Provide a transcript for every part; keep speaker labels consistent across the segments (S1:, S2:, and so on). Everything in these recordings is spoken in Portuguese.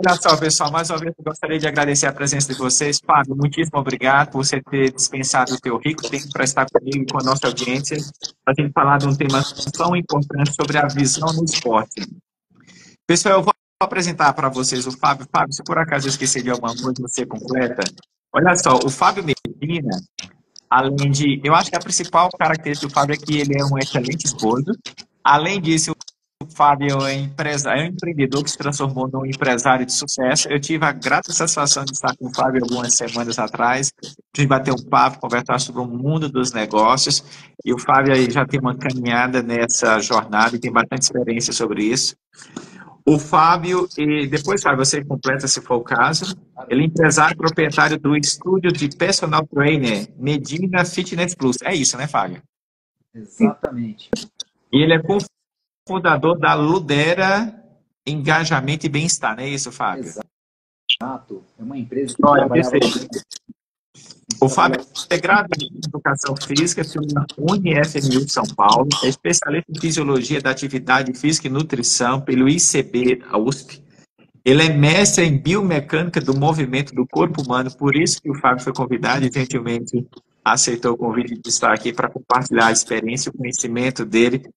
S1: Olha só, pessoal, mais uma vez eu gostaria de agradecer a presença de vocês. Fábio, muitíssimo obrigado por você ter dispensado o teu rico tempo para estar comigo e com a nossa audiência, para a gente falar de um tema tão importante sobre a visão no esporte. Pessoal, eu vou apresentar para vocês o Fábio. Fábio, se por acaso eu esquecer de alguma coisa, você completa. Olha só, o Fábio Medina, além de... Eu acho que a principal característica do Fábio é que ele é um excelente esposo. Além disso, o Fábio é um empreendedor que se transformou num empresário de sucesso. Eu tive a grata satisfação de estar com o Fábio algumas semanas atrás. A gente bateu um papo, conversar sobre o mundo dos negócios. E o Fábio aí já tem uma caminhada nessa jornada e tem bastante experiência sobre isso. O Fábio, e depois, Fábio, você completa se for o caso. Ele é empresário e proprietário do estúdio de personal trainer Medina Fitness Plus. É isso, né, Fábio?
S2: Exatamente.
S1: E ele é cofundador da Ludera Engajamento e Bem-Estar, não é isso, Fábio?
S2: Exato. É uma empresa que
S1: Olha,
S2: trabalhava...
S1: o Fábio é integrado em Educação Física pela UniFMU de São Paulo, é especialista em Fisiologia da Atividade Física e Nutrição pelo ICB, da USP. Ele é mestre em Biomecânica do Movimento do Corpo Humano, por isso que o Fábio foi convidado e gentilmente aceitou o convite de estar aqui para compartilhar a experiência e o conhecimento dele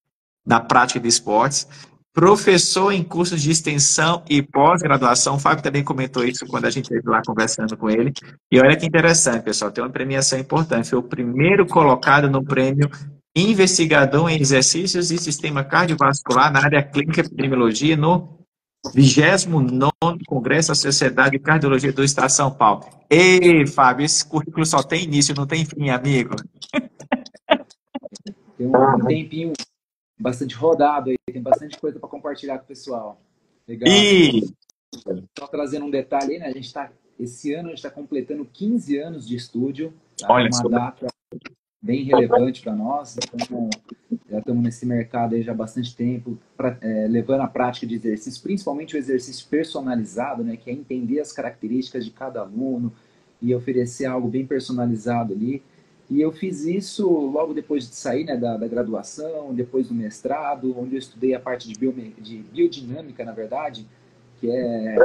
S1: na prática de esportes. Professor em cursos de extensão e pós-graduação. O Fábio também comentou isso quando a gente esteve lá conversando com ele. E olha que interessante, pessoal, tem uma premiação importante. Foi o primeiro colocado no prêmio Investigador em Exercícios e Sistema Cardiovascular na área clínica e epidemiologia no 29º Congresso da Sociedade de Cardiologia do Estado de São Paulo. Ei, Fábio, esse currículo só tem início, não tem fim, amigo.
S2: Tem um tempinho bastante rodado aí, tem bastante coisa para compartilhar com o pessoal. Legal.
S1: E
S2: Só trazendo um detalhe aí, né? Esse ano a gente está completando 15 anos de estúdio. Tá?
S1: olha,
S2: Uma data bem relevante para nós. Então, já estamos nesse mercado aí já há bastante tempo, levando a prática de exercício, principalmente o exercício personalizado, né? Que é entender as características de cada aluno e oferecer algo bem personalizado ali. E eu fiz isso logo depois de sair, né, da graduação, depois do mestrado, onde eu estudei a parte de biodinâmica, na verdade, que é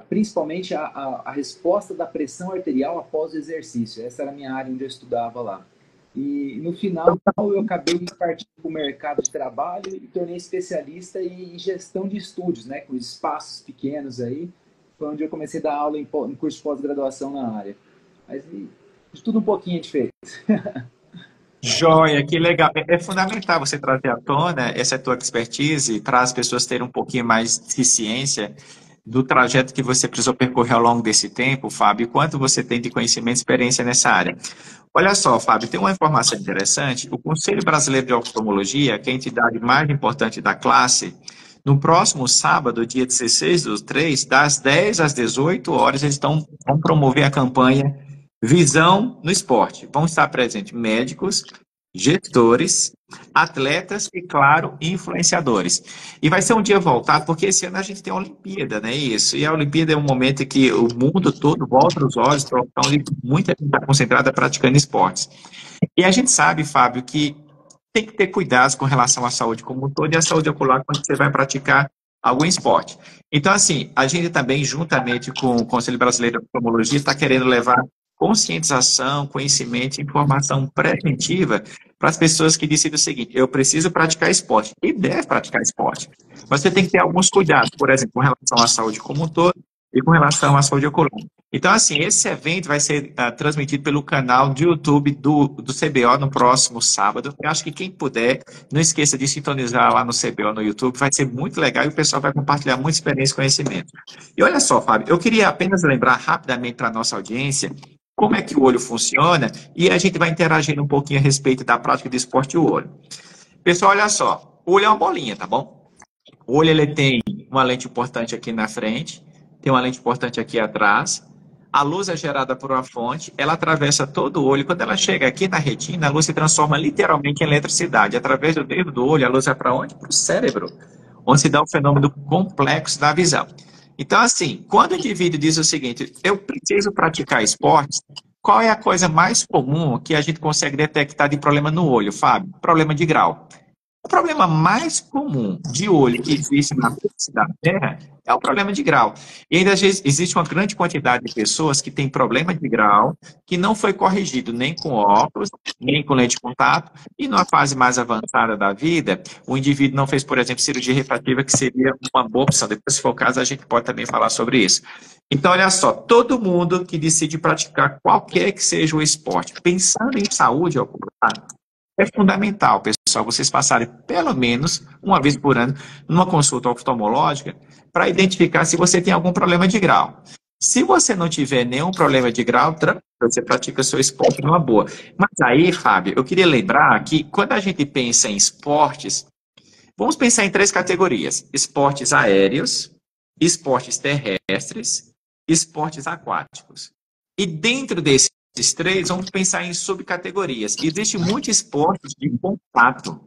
S2: principalmente a resposta da pressão arterial após o exercício. Essa era a minha área onde eu estudava lá. E no final eu acabei partindo para o mercado de trabalho e tornei especialista em gestão de estúdios, né, com espaços pequenos aí. Foi onde eu comecei a dar aula em curso de pós-graduação na área. Mas de tudo um pouquinho é diferente.
S1: joia, que legal. É fundamental você trazer à tona essa tua expertise para as pessoas terem um pouquinho mais de ciência do trajeto que você precisou percorrer ao longo desse tempo, Fábio, e quanto você tem de conhecimento e experiência nessa área. Olha só, Fábio, tem uma informação interessante. O Conselho Brasileiro de Oftalmologia, que é a entidade mais importante da classe, no próximo sábado, dia 16/3, das 10 às 18 horas, vão promover a campanha Visão no Esporte. Vão estar presentes médicos, gestores, atletas e, claro, influenciadores. E vai ser um dia voltado, porque esse ano a gente tem a Olimpíada, né? Isso. E a Olimpíada é um momento em que o mundo todo volta os olhos para o local onde muita gente está concentrada praticando esportes. E a gente sabe, Fábio, que tem que ter cuidados com relação à saúde como um todo e à saúde ocular quando você vai praticar algum esporte. Então, assim, a gente também, juntamente com o Conselho Brasileiro de Oftalmologia, está querendo levar conscientização, conhecimento e informação preventiva para as pessoas que decidem o seguinte: eu preciso praticar esporte, e deve praticar esporte. Mas você tem que ter alguns cuidados, por exemplo, com relação à saúde como um todo e com relação à saúde ocular. Então, assim, esse evento vai ser transmitido pelo canal do YouTube do CBO no próximo sábado. Eu acho que quem puder, não esqueça de sintonizar lá no CBO no YouTube, vai ser muito legal e o pessoal vai compartilhar muita experiência e conhecimento. E olha só, Fábio, eu queria apenas lembrar rapidamente para a nossa audiência como é que o olho funciona e a gente vai interagindo um pouquinho a respeito da prática de esporte e o olho. Pessoal, olha só, o olho é uma bolinha, tá bom? O olho ele tem uma lente importante aqui na frente, tem uma lente importante aqui atrás. A luz é gerada por uma fonte, ela atravessa todo o olho. Quando ela chega aqui na retina, a luz se transforma literalmente em eletricidade. Através do dedo do olho, a luz vai para onde? Para o cérebro, onde se dá o fenômeno complexo da visão. Então, assim, quando o indivíduo diz o seguinte: eu preciso praticar esportes, qual é a coisa mais comum que a gente consegue detectar de problema no olho, Fábio? Problema de grau. O problema mais comum de olho que existe na face da Terra é o problema de grau. E ainda existe uma grande quantidade de pessoas que têm problema de grau que não foi corrigido nem com óculos, nem com lente de contato, e numa fase mais avançada da vida, o indivíduo não fez, por exemplo, cirurgia refrativa, que seria uma boa opção. Depois, se for o caso, a gente pode também falar sobre isso. Então, olha só, todo mundo que decide praticar qualquer que seja o esporte, pensando em saúde ocular, é fundamental, pessoal, vocês passarem pelo menos uma vez por ano numa consulta oftalmológica para identificar se você tem algum problema de grau. Se você não tiver nenhum problema de grau, tranquilo, você pratica seu esporte numa boa. Mas aí, Fábio, eu queria lembrar que quando a gente pensa em esportes, vamos pensar em três categorias: esportes aéreos, esportes terrestres, esportes aquáticos. E dentro desses três, vamos pensar em subcategorias. Existe muito esporte de contato.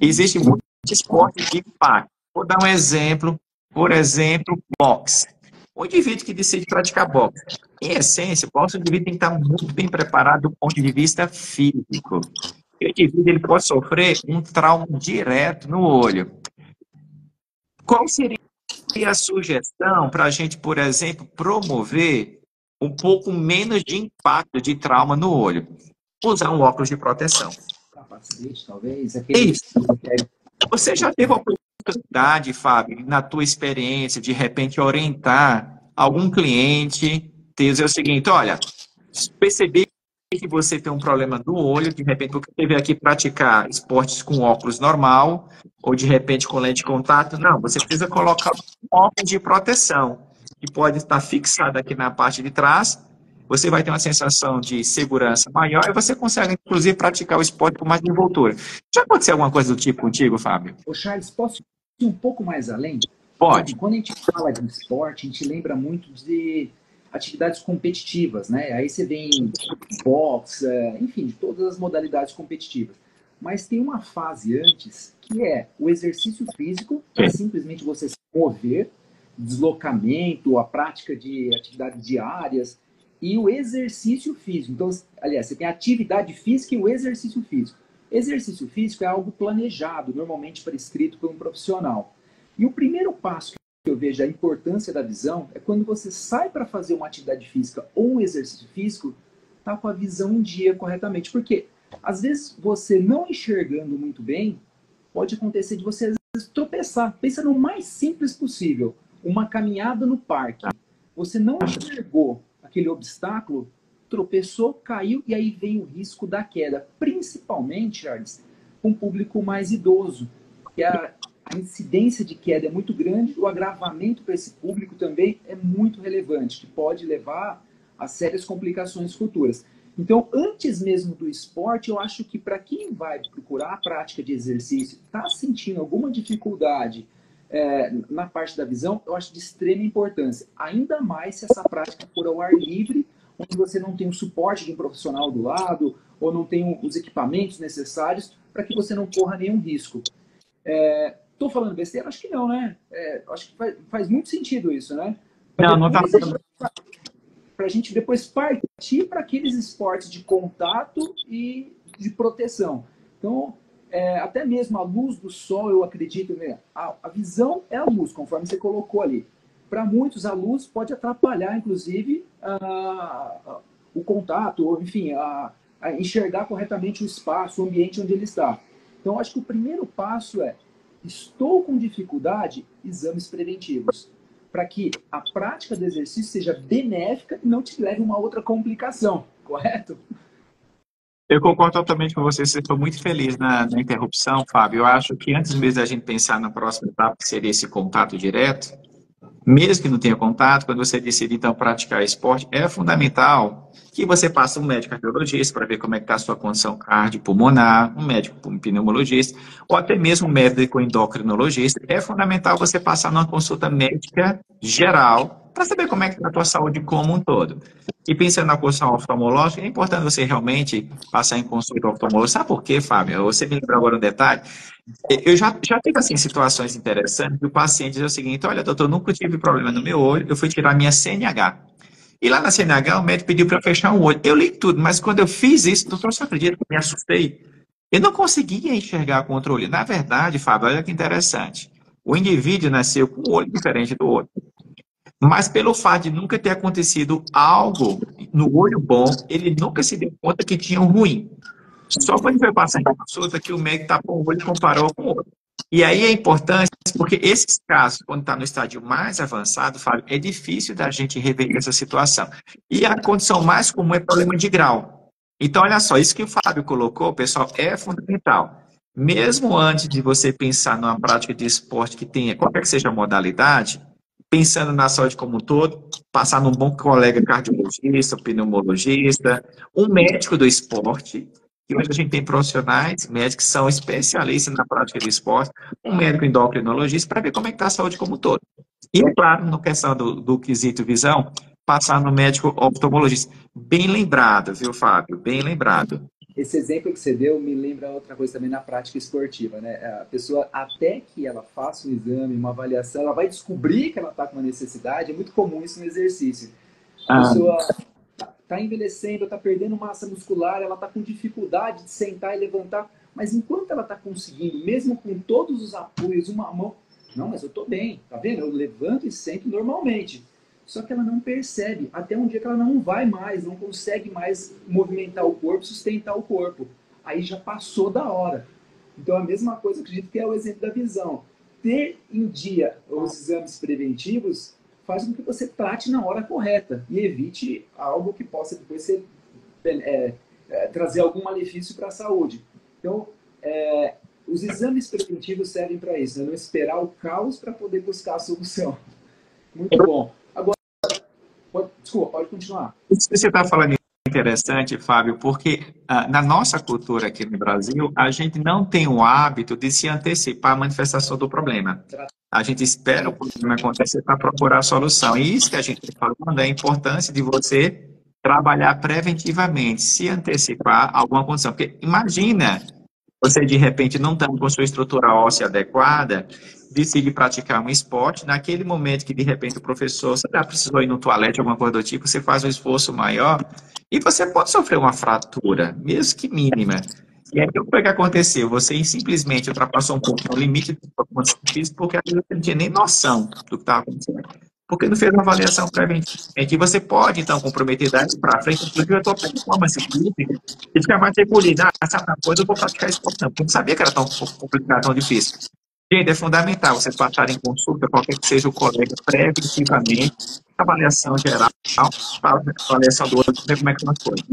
S1: Existe muito esporte de impacto. Vou dar um exemplo, por exemplo, boxe. O indivíduo que decide praticar boxe, em essência, o indivíduo tem que estar muito bem preparado do ponto de vista físico. O indivíduo ele pode sofrer um trauma direto no olho. Qual seria a sugestão para a gente, por exemplo, promover um pouco menos de impacto de trauma no olho? Usar um óculos de proteção.
S2: Capacete, talvez.
S1: Isso. Você já teve a oportunidade, Fábio, na tua experiência, de repente orientar algum cliente, dizer o seguinte: olha, percebi que você tem um problema no olho, de repente porque teve aqui praticar esportes com óculos normal, ou de repente com lente de contato. Não, você precisa colocar um óculos de proteção, que pode estar fixado aqui na parte de trás. Você vai ter uma sensação de segurança maior e você consegue, inclusive, praticar o esporte com mais desenvoltura. Já aconteceu alguma coisa do tipo contigo, Fábio?
S2: Ô Charles, posso ir um pouco mais além?
S1: Pode.
S2: Quando a gente fala de esporte, a gente lembra muito de atividades competitivas, né? Aí você vem boxe, enfim, de todas as modalidades competitivas. Mas tem uma fase antes, que é o exercício físico, que é simplesmente você se mover, deslocamento, a prática de atividades diárias, e o exercício físico. Então, aliás, você tem a atividade física e o exercício físico. Exercício físico é algo planejado, normalmente prescrito por um profissional. E o primeiro passo que eu vejo a importância da visão é quando você sai para fazer uma atividade física ou um exercício físico, tá com a visão em dia corretamente. Porque, às vezes, você não enxergando muito bem, pode acontecer de você, às vezes, tropeçar. Pensa no mais simples possível. Uma caminhada no parque. Você não enxergou aquele obstáculo, tropeçou, caiu e aí vem o risco da queda. Principalmente, Charles, com um público mais idoso, que a incidência de queda é muito grande, o agravamento para esse público também é muito relevante, que pode levar a sérias complicações futuras. Então, antes mesmo do esporte, eu acho que para quem vai procurar a prática de exercício, está sentindo alguma dificuldade na parte da visão, eu acho de extrema importância. Ainda mais se essa prática for ao ar livre, onde você não tem o suporte de um profissional do lado, ou não tem os equipamentos necessários para que você não corra nenhum risco. Estou falando besteira? Acho que não, né? Acho que faz muito sentido isso, né?
S1: Não está falando.
S2: Para a gente depois partir para aqueles esportes de contato e de proteção. Então, até mesmo a luz do sol, eu acredito, né? A visão é a luz, conforme você colocou ali. Para muitos, a luz pode atrapalhar, inclusive, o contato, ou, enfim, a enxergar corretamente o espaço, o ambiente onde ele está. Então, acho que o primeiro passo é: estou com dificuldade, exames preventivos, para que a prática do exercício seja benéfica e não te leve a uma outra complicação, correto?
S1: Eu concordo totalmente com você. Você estou muito feliz na interrupção, Fábio. Eu acho que antes mesmo da gente pensar na próxima etapa, que seria esse contato direto, mesmo que não tenha contato, quando você decide, então, praticar esporte, é fundamental que você passe um médico cardiologista para ver como é que está a sua condição cardiopulmonar, um médico pneumologista, ou até mesmo um médico endocrinologista. É fundamental você passar numa consulta médica geral para saber como é que está a tua saúde como um todo. E pensando na questão oftalmológica, é importante você realmente passar em consulta oftalmológica. Sabe por quê, Fábio? Você me lembrou agora um detalhe. Eu já tive, assim, situações interessantes do paciente dizer o seguinte: olha, doutor, nunca tive problema no meu olho, eu fui tirar minha CNH. E lá na CNH, o médico pediu para eu fechar o olho. Eu li tudo, mas quando eu fiz isso, doutor, você acredita que eu me assustei? Eu não conseguia enxergar contra o olho. Na verdade, Fábio, olha que interessante. O indivíduo nasceu com um olho diferente do outro. Mas pelo fato de nunca ter acontecido algo no olho bom, ele nunca se deu conta que tinha um ruim. Só quando foi passar em consulta que o médico tapou o olho e comparou com o outro. E aí é importante, porque esses casos, quando está no estágio mais avançado, Fábio, é difícil da gente reverter essa situação. E a condição mais comum é problema de grau. Então, olha só, isso que o Fábio colocou, pessoal, é fundamental. Mesmo antes de você pensar numa prática de esporte que tenha, qualquer que seja a modalidade, pensando na saúde como um todo, passar num bom colega cardiologista, pneumologista, um médico do esporte, que hoje a gente tem profissionais, médicos que são especialistas na prática de esporte, um médico endocrinologista, para ver como é que está a saúde como um todo. E, claro, na questão do quesito visão, passar no médico oftalmologista. Bem lembrado, viu, Fábio? Bem lembrado.
S2: Esse exemplo que você deu me lembra outra coisa também na prática esportiva, né? A pessoa, até que ela faça um exame, uma avaliação, ela vai descobrir que ela está com uma necessidade. É muito comum isso no exercício. A
S1: Ah,
S2: pessoa está envelhecendo, está perdendo massa muscular, ela está com dificuldade de sentar e levantar, mas enquanto ela está conseguindo, mesmo com todos os apoios, uma mão, não, mas eu estou bem, tá vendo? Eu levanto e sento normalmente. Só que ela não percebe, até um dia que ela não vai mais, não consegue mais movimentar o corpo, sustentar o corpo. Aí já passou da hora. Então a mesma coisa, acredito que é o exemplo da visão. Ter em dia os exames preventivos faz com que você trate na hora correta e evite algo que possa depois ser, trazer algum malefício para a saúde. Então, os exames preventivos servem para isso, né? Não esperar o caos para poder buscar a solução. Muito bom. Agora, desculpa, pode continuar.
S1: isso que você está falando é interessante, Fábio, porque na nossa cultura aqui no Brasil, a gente não tem o hábito de se antecipar à manifestação do problema. A gente espera o problema acontecer para procurar a solução. E isso que a gente está falando é a importância de você trabalhar preventivamente, se antecipar a alguma condição. Porque imagina você, de repente, não estando com sua estrutura óssea adequada, decide praticar um esporte, naquele momento que, de repente, o professor, você já precisou ir no toalete, alguma coisa do tipo, você faz um esforço maior e você pode sofrer uma fratura, mesmo que mínima. E aí, o que foi que aconteceu? Você simplesmente ultrapassou um pouco o limite do sua condição física, porque às vezes você não tinha nem noção do que estava acontecendo. Porque não fez uma avaliação preventiva. E você pode, então, comprometer daí para frente, inclusive a tua performance física, e ficar mais recolhido. Ah, essa coisa eu vou praticar esporte, não. Porque eu não sabia que era tão complicado, tão difícil. Gente, é fundamental vocês passarem em consulta, qualquer que seja o colega, preventivamente, avaliação geral, avaliação do outro, ver como é que são as coisas.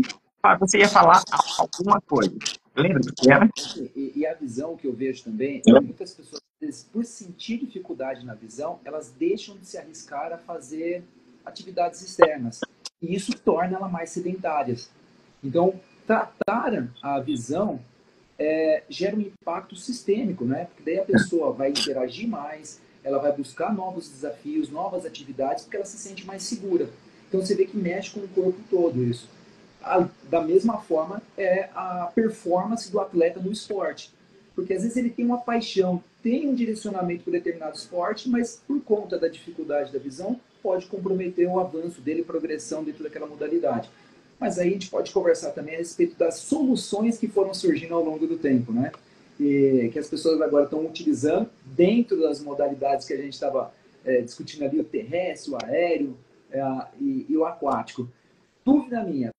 S1: Ah, você ia falar alguma coisa. Lembra do que era?
S2: E a visão que eu vejo também é que muitas pessoas, por sentir dificuldade na visão, elas deixam de se arriscar a fazer atividades externas. E isso torna elas mais sedentárias. Então, tratar a visão gera um impacto sistêmico, né? Porque daí a pessoa vai interagir mais, ela vai buscar novos desafios, novas atividades, porque ela se sente mais segura. Então você vê que mexe com o corpo todo isso. Da mesma forma é a performance do atleta no esporte. Porque às vezes ele tem uma paixão, tem um direcionamento para determinado esporte, mas por conta da dificuldade da visão, pode comprometer o avanço dele, a progressão dentro daquela modalidade. Mas aí a gente pode conversar também a respeito das soluções que foram surgindo ao longo do tempo, né? E que as pessoas agora estão utilizando dentro das modalidades que a gente estava discutindo ali, o terrestre, o aéreo e o aquático. Dúvida minha,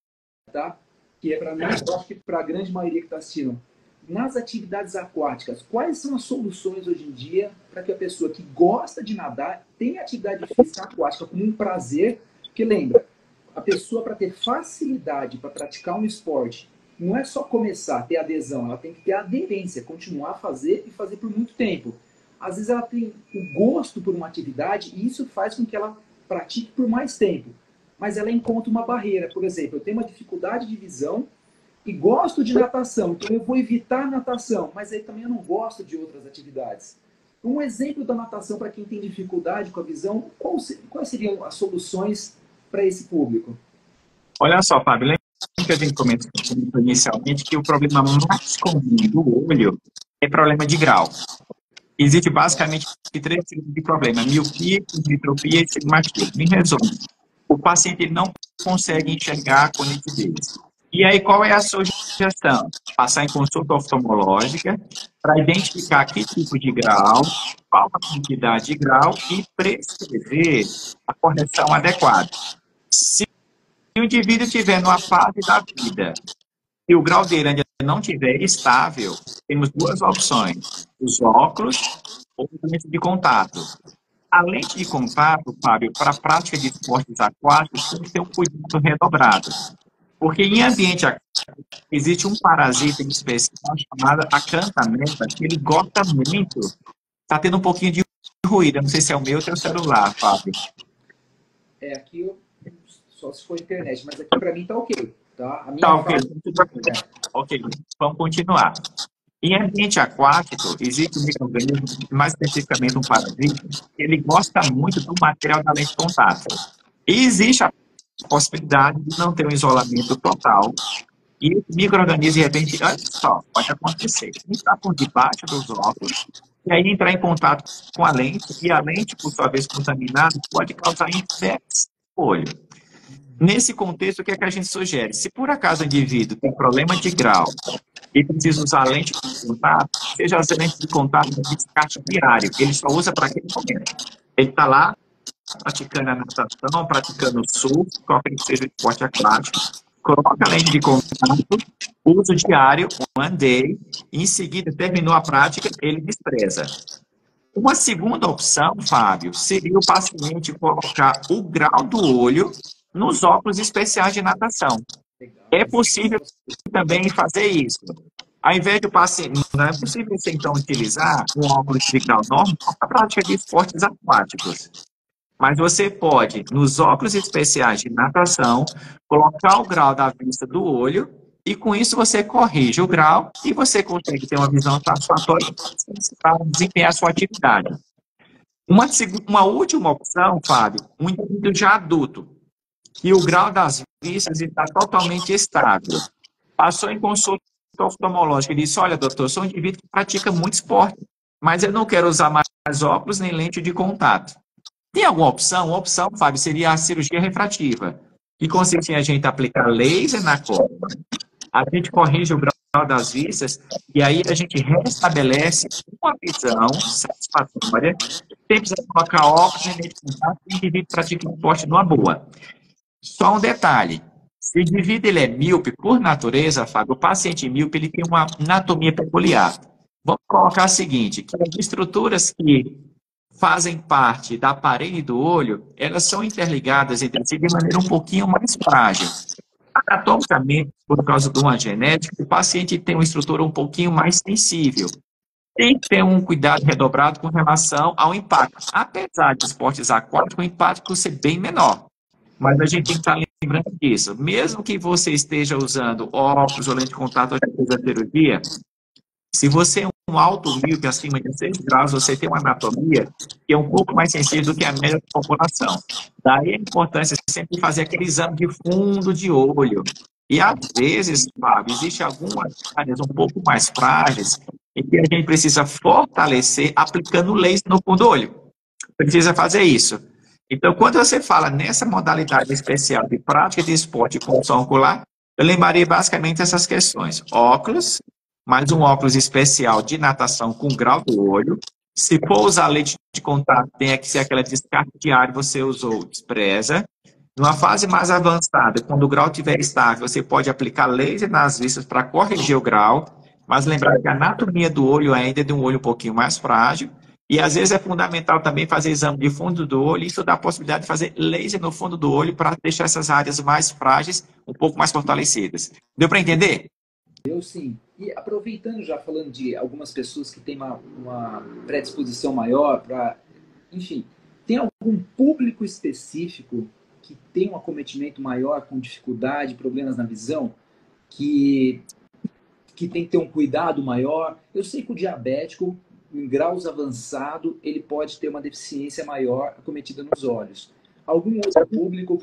S2: tá? Que é para mim, eu acho que para a grande maioria que está assistindo. Nas atividades aquáticas, quais são as soluções hoje em dia para que a pessoa que gosta de nadar tenha atividade física aquática como um prazer? Porque lembra, a pessoa para ter facilidade para praticar um esporte, não é só começar a ter adesão, ela tem que ter aderência, continuar a fazer e fazer por muito tempo. Às vezes ela tem o gosto por uma atividade e isso faz com que ela pratique por mais tempo. Mas ela encontra uma barreira. Por exemplo, eu tenho uma dificuldade de visão e gosto de natação, então eu vou evitar a natação, mas aí também eu não gosto de outras atividades. Um exemplo da natação para quem tem dificuldade com a visão, quais seriam as soluções para esse público?
S1: Olha só, Fábio, lembra que a gente comentou inicialmente que o problema mais comum do olho é problema de grau. Existe basicamente três tipos de problema: miopia, dimitropia e astigmatismo. Em resumo, o paciente ele não consegue enxergar com nitidez. E aí, qual é a sugestão? passar em consulta oftalmológica para identificar que tipo de grau, qual a quantidade de grau e prescrever a correção adequada. Se o indivíduo tiver numa fase da vida e o grau dele ainda não estiver estável, temos duas opções: os óculos ou a lente de contato. A lente de contato, Fábio, para a prática de esportes aquáticos, tem que ter um cuidado redobrado. Porque em ambiente aquático existe um parasita em especial chamado acantamenta, que ele gosta muito. Está tendo um pouquinho de ruído. Eu não sei se é o meu ou o teu celular, Fábio.
S2: Aqui eu só se for internet, mas aqui para mim tá ok, tá? A minha
S1: Tá ok.
S2: fala...
S1: Ok, vamos continuar. Em ambiente aquático, existe um micro-organismo, mais especificamente um parasita, que ele gosta muito do material da lente de contato. E existe a possibilidade de não ter um isolamento total. E esse micro-organismo, de repente, olha só, pode acontecer. Ele está por debaixo dos óculos, e aí entrar em contato com a lente, e a lente, por sua vez, contaminada, pode causar infecção no olho. Nesse contexto, o que é que a gente sugere? Se por acaso o indivíduo tem problema de grau e precisa usar lente de contato, seja as lentes de contato de descarte diário, ele só usa para aquele momento. Ele está lá praticando a natação, praticando o surf, qualquer que seja o esporte aquático, coloca a lente de contato, uso diário, one day, e em seguida terminou a prática, ele despreza. Uma segunda opção, Fábio, seria o paciente colocar o grau do olho nos óculos especiais de natação. É possível também fazer isso. Ao invés do paciente, não é possível você, então, utilizar um óculos de grau normal para a prática de esportes aquáticos. Mas você pode, nos óculos especiais de natação, colocar o grau da vista do olho e com isso você corrige o grau e você consegue ter uma visão satisfatória para desempenhar a sua atividade. Uma última opção, Fábio, um indivíduo já adulto, que o grau das vistas está totalmente estável. Passou em consulta oftalmológica e disse: olha, doutor, sou um indivíduo que pratica muito esporte, mas eu não quero usar mais óculos nem lente de contato. Tem alguma opção? Uma opção, Fábio, seria a cirurgia refrativa, que consiste em a gente aplicar laser na córnea, a gente corrige o grau das vistas e aí a gente restabelece uma visão satisfatória, sem precisar colocar óculos nem lente de contato e o indivíduo pratica um esporte numa boa. Só um detalhe: se o indivíduo ele é míope por natureza, Fábio, o paciente míope ele tem uma anatomia peculiar. Vamos colocar o seguinte, que as estruturas que fazem parte da parede do olho, elas são interligadas entre si de maneira um pouquinho mais frágil. Anatomicamente, por causa de uma genética, o paciente tem uma estrutura um pouquinho mais sensível. Tem que ter um cuidado redobrado com relação ao impacto. Apesar de esportes aquáticos, o impacto ser bem menor. Mas a gente tem que estar lembrando disso. Mesmo que você esteja usando óculos ou lente de contato ou a cirurgia, se você é um alto míope acima de 6 graus, você tem uma anatomia que é um pouco mais sensível do que a média da população. Daí a importância de sempre fazer aquele exame de fundo de olho. E às vezes, Fábio, existem algumas áreas um pouco mais frágeis em que a gente precisa fortalecer aplicando laser no fundo do olho. Precisa fazer isso. Então, quando você fala nessa modalidade especial de prática de esporte com função ocular, eu lembraria basicamente essas questões: óculos, mais um óculos especial de natação com grau do olho. Se for usar lente de contato, tem que ser aquela descarte diária, você usou, despreza. Numa fase mais avançada, quando o grau estiver estável, você pode aplicar laser nas vistas para corrigir o grau, mas lembrar que a anatomia do olho ainda é de um olho um pouquinho mais frágil, e às vezes é fundamental também fazer exame de fundo do olho, e isso dá a possibilidade de fazer laser no fundo do olho para deixar essas áreas mais frágeis um pouco mais fortalecidas. Deu para entender?
S2: Eu sim. E aproveitando já falando de algumas pessoas que têm uma predisposição maior para... Enfim, tem algum público específico que tem um acometimento maior com dificuldade, problemas na visão, que tem que ter um cuidado maior? Eu sei que o diabético, em graus avançados, ele pode ter uma deficiência maior acometida nos olhos. Algum outro público...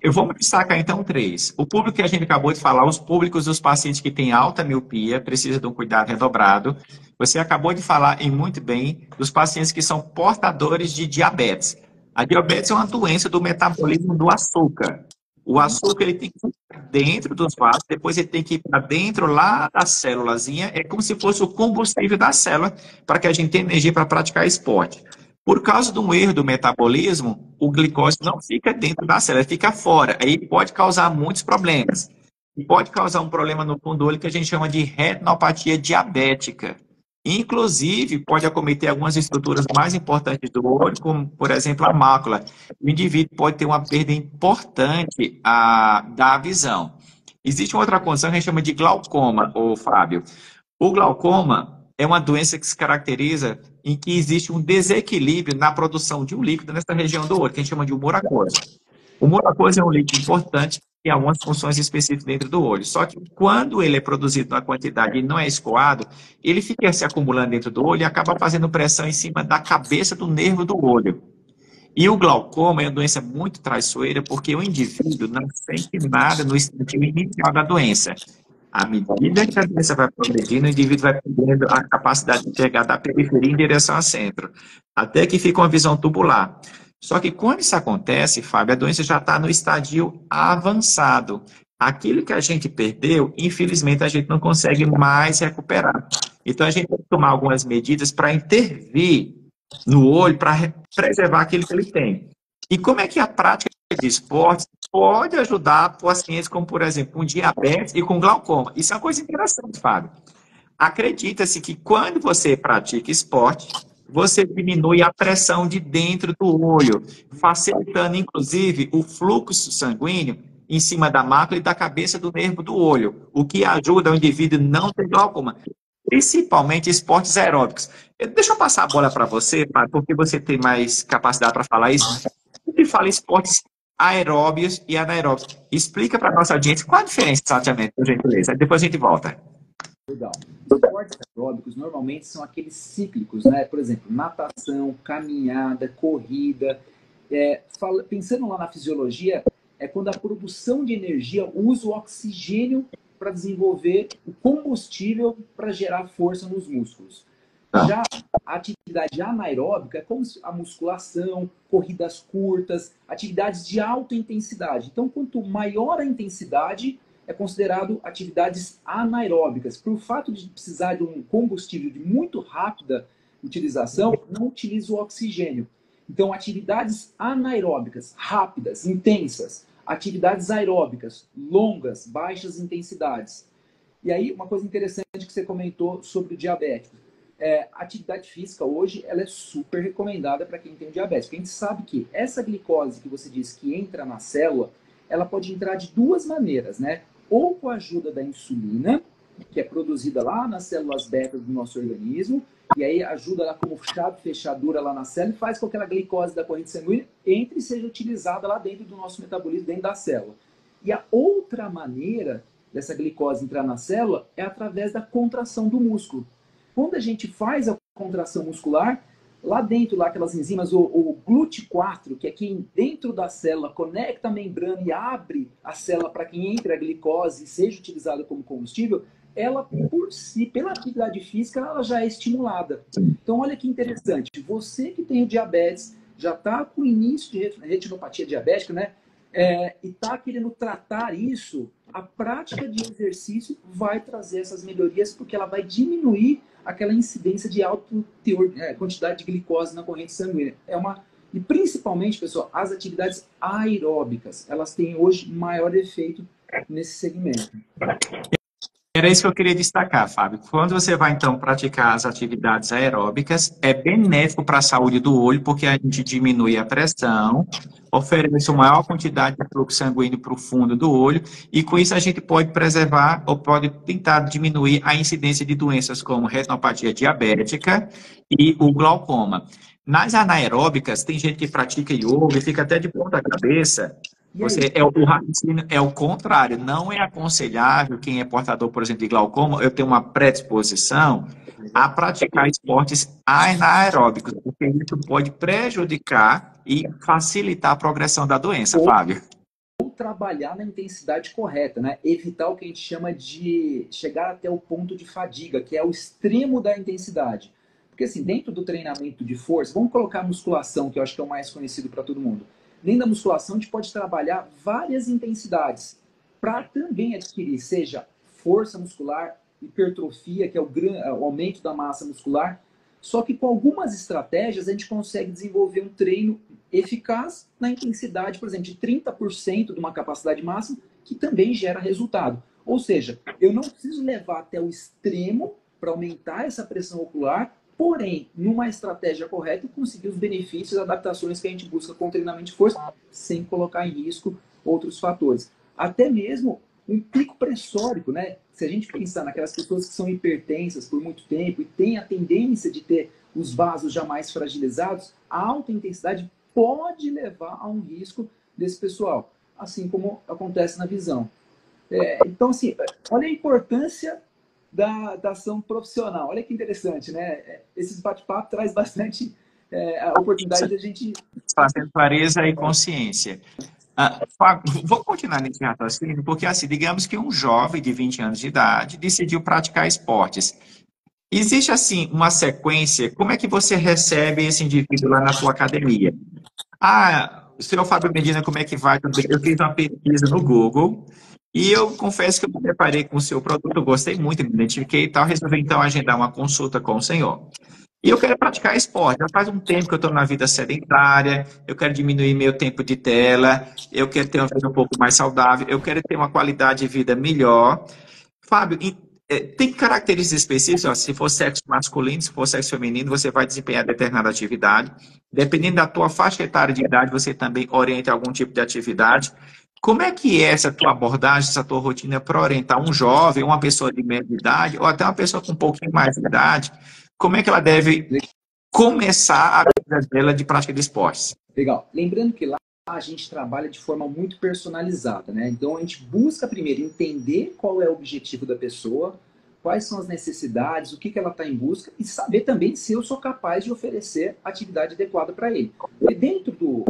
S1: Eu vou destacar então três. O público que a gente acabou de falar, os públicos dos pacientes que têm alta miopia, precisa de um cuidado redobrado. Você acabou de falar, e muito bem, dos pacientes que são portadores de diabetes. A diabetes é uma doença do metabolismo do açúcar. O açúcar ele tem que ficar dentro dos vasos, depois ele tem que ir para dentro lá da célulazinha, é como se fosse o combustível da célula para que a gente tenha energia para praticar esporte. Por causa de um erro do metabolismo, o glicose não fica dentro da célula, fica fora. Aí pode causar muitos problemas. E pode causar um problema no fundo do olho que a gente chama de retinopatia diabética. Inclusive, pode acometer algumas estruturas mais importantes do olho, como, por exemplo, a mácula. O indivíduo pode ter uma perda importante da visão. Existe uma outra condição que a gente chama de glaucoma, ô Fábio. O glaucoma é uma doença que se caracteriza em que existe um desequilíbrio na produção de um líquido nessa região do olho, que a gente chama de humor aquoso. O humor aquoso é um líquido importante que tem algumas funções específicas dentro do olho. Só que quando ele é produzido na quantidade e não é escoado, ele fica se acumulando dentro do olho e acaba fazendo pressão em cima da cabeça do nervo do olho. E o glaucoma é uma doença muito traiçoeira porque o indivíduo não sente nada no estágio inicial da doença. À medida que a doença vai progredindo, o indivíduo vai perdendo a capacidade de enxergar da periferia em direção ao centro, até que fica uma visão tubular. Só que quando isso acontece, Fábio, a doença já está no estágio avançado. Aquilo que a gente perdeu, infelizmente, a gente não consegue mais recuperar. Então, a gente tem que tomar algumas medidas para intervir no olho, para preservar aquilo que ele tem. E como é que a prática de esportes pode ajudar pacientes como, por exemplo, com diabetes e com glaucoma? Isso é uma coisa interessante, Fábio. Acredita-se que quando você pratica esporte, você diminui a pressão de dentro do olho, facilitando, inclusive, o fluxo sanguíneo em cima da mácula e da cabeça do nervo do olho, o que ajuda o indivíduo a não ter glaucoma, principalmente esportes aeróbicos. Deixa eu passar a bola para você, porque você tem mais capacidade para falar isso. Sempre fala esportes aeróbios e anaeróbios. Explica para a nossa audiência qual a diferença exatamente, por gentileza. Depois a gente volta.
S2: Legal. Os esportes aeróbicos normalmente são aqueles cíclicos, né? Por exemplo, natação, caminhada, corrida. Pensando lá na fisiologia, é quando a produção de energia usa o oxigênio para desenvolver o combustível para gerar força nos músculos. Já a atividade anaeróbica é como a musculação, corridas curtas, atividades de alta intensidade. Então, quanto maior a intensidade, é considerado atividades anaeróbicas. Por fato de precisar de um combustível de muito rápida utilização, não utiliza o oxigênio. Então, atividades anaeróbicas, rápidas, intensas. Atividades aeróbicas, longas, baixas intensidades. E aí, uma coisa interessante que você comentou sobre o diabético. A atividade física hoje ela é super recomendada para quem tem diabetes. Porque a gente sabe que essa glicose que você diz que entra na célula, ela pode entrar de duas maneiras, né? Ou com a ajuda da insulina, que é produzida lá nas células beta do nosso organismo, e aí ajuda lá como chave fechadura lá na célula e faz com que aquela glicose da corrente sanguínea entre e seja utilizada lá dentro do nosso metabolismo, dentro da célula. E a outra maneira dessa glicose entrar na célula é através da contração do músculo. Quando a gente faz a contração muscular, lá dentro, lá aquelas enzimas, o GLUT4, que é quem dentro da célula conecta a membrana e abre a célula para que entre a glicose e seja utilizada como combustível, ela por si, pela atividade física, ela já é estimulada. Então olha que interessante, você que tem o diabetes, já está com o início de retinopatia diabética, né? E está querendo tratar isso, a prática de exercício vai trazer essas melhorias, porque ela vai diminuir aquela incidência de alto teor, quantidade de glicose na corrente sanguínea. E principalmente, pessoal, as atividades aeróbicas, elas têm hoje maior efeito nesse segmento.
S1: Era isso que eu queria destacar, Fábio. Quando você vai, então, praticar as atividades aeróbicas, é benéfico para a saúde do olho, porque a gente diminui a pressão, oferece uma maior quantidade de fluxo sanguíneo para o fundo do olho, e com isso a gente pode preservar ou pode tentar diminuir a incidência de doenças como retinopatia diabética e o glaucoma. Nas anaeróbicas, tem gente que pratica yoga e fica até de ponta cabeça. O raciocínio é o contrário, não é aconselhável quem é portador, por exemplo, de glaucoma, eu tenho uma predisposição a praticar esportes anaeróbicos, porque isso pode prejudicar e facilitar a progressão da doença, Fábio.
S2: Ou trabalhar na intensidade correta, né? Evitar o que a gente chama de chegar até o ponto de fadiga, que é o extremo da intensidade. Porque assim, dentro do treinamento de força, vamos colocar a musculação, que eu acho que é o mais conhecido para todo mundo. dentro da musculação a gente pode trabalhar várias intensidades para também adquirir, seja força muscular, hipertrofia, que é o aumento da massa muscular, só que com algumas estratégias a gente consegue desenvolver um treino eficaz na intensidade, por exemplo, de 30% de uma capacidade máxima, que também gera resultado. Ou seja, eu não preciso levar até o extremo para aumentar essa pressão ocular, porém, numa estratégia correta, conseguir os benefícios e adaptações que a gente busca com treinamento de força, sem colocar em risco outros fatores. Até mesmo um pico pressórico, né? Se a gente pensar naquelas pessoas que são hipertensas por muito tempo e têm a tendência de ter os vasos já mais fragilizados, a alta intensidade pode levar a um risco desse pessoal, assim como acontece na visão. Então, assim, olha a importância da ação profissional. Olha que interessante, né? Esses bate-papo traz bastante a oportunidade da gente...
S1: Trazendo clareza e consciência. Fábio, vou continuar nesse raciocínio, porque, assim, digamos que um jovem de 20 anos de idade decidiu praticar esportes. Existe, assim, uma sequência, como é que você recebe esse indivíduo lá na sua academia? O senhor Fábio Medina, como é que vai? Tudo bem? Eu fiz uma pesquisa no Google e eu confesso que eu me deparei com o seu produto, eu gostei muito, me identifiquei e tal, resolvi então agendar uma consulta com o senhor. E eu quero praticar esporte. Já faz um tempo que eu estou na vida sedentária, eu quero diminuir meu tempo de tela, eu quero ter uma vida um pouco mais saudável, eu quero ter uma qualidade de vida melhor. Fábio, tem características específicas? Ó, se for sexo masculino, se for sexo feminino, você vai desempenhar determinada atividade. Dependendo da tua faixa etária de idade, você também orienta algum tipo de atividade. Como é que é essa tua abordagem, essa tua rotina para orientar um jovem, uma pessoa de média idade, ou até uma pessoa com um pouquinho mais de idade? Como é que ela deve começar a vida dela de prática de esportes?
S2: Legal. Lembrando que lá a gente trabalha de forma muito personalizada, né? Então a gente busca primeiro entender qual é o objetivo da pessoa, quais são as necessidades, o que ela está em busca e saber também se eu sou capaz de oferecer a atividade adequada para ele. Porque dentro do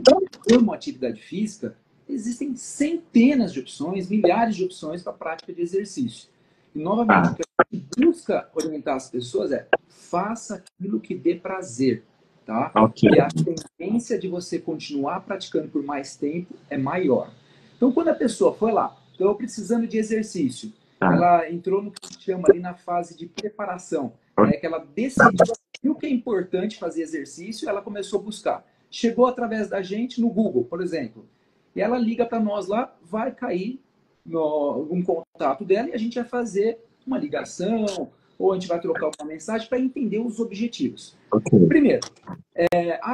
S2: termo atividade física, existem centenas de opções, milhares de opções para a prática de exercício. E novamente, o que a gente busca orientar as pessoas é faça aquilo que dê prazer. Tá?
S1: Ok.
S2: E a tendência de você continuar praticando por mais tempo é maior. Então, quando a pessoa foi lá, estou precisando de exercício, ela entrou no que se chama ali na fase de preparação, né, que ela decidiu que é importante fazer exercício, ela começou a buscar. Chegou através da gente no Google, por exemplo, e ela liga para nós lá, vai cair um contato dela e a gente vai fazer uma ligação, ou a gente vai trocar uma mensagem para entender os objetivos.
S1: Ok.
S2: Primeiro,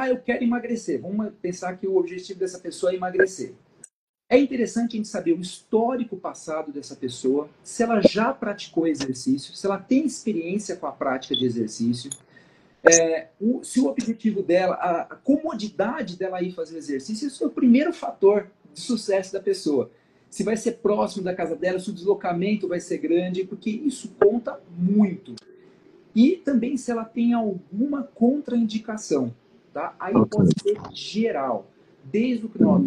S2: eu quero emagrecer. Vamos pensar que o objetivo dessa pessoa é emagrecer. É interessante a gente saber o histórico passado dessa pessoa, se ela já praticou exercício, se ela tem experiência com a prática de exercício, se o objetivo dela, a comodidade dela ir fazer exercício, isso é o primeiro fator de sucesso da pessoa. Se vai ser próximo da casa dela, se o deslocamento vai ser grande, porque isso conta muito. E também se ela tem alguma contraindicação, tá? Aí pode ser geral, desde o que nós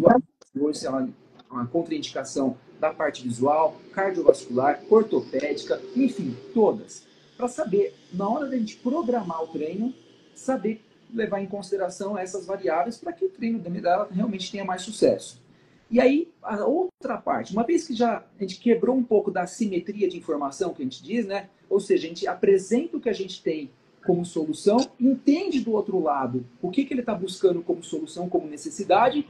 S2: hoje, se ela uma contraindicação da parte visual, cardiovascular, ortopédica, enfim, todas. Para saber, na hora da gente programar o treino, saber levar em consideração essas variáveis para que o treino dela realmente tenha mais sucesso. E aí, a outra parte, uma vez que já a gente quebrou um pouco da simetria de informação que a gente diz, né? Ou seja, a gente apresenta o que a gente tem como solução, entende do outro lado o que ele está buscando como solução, como necessidade,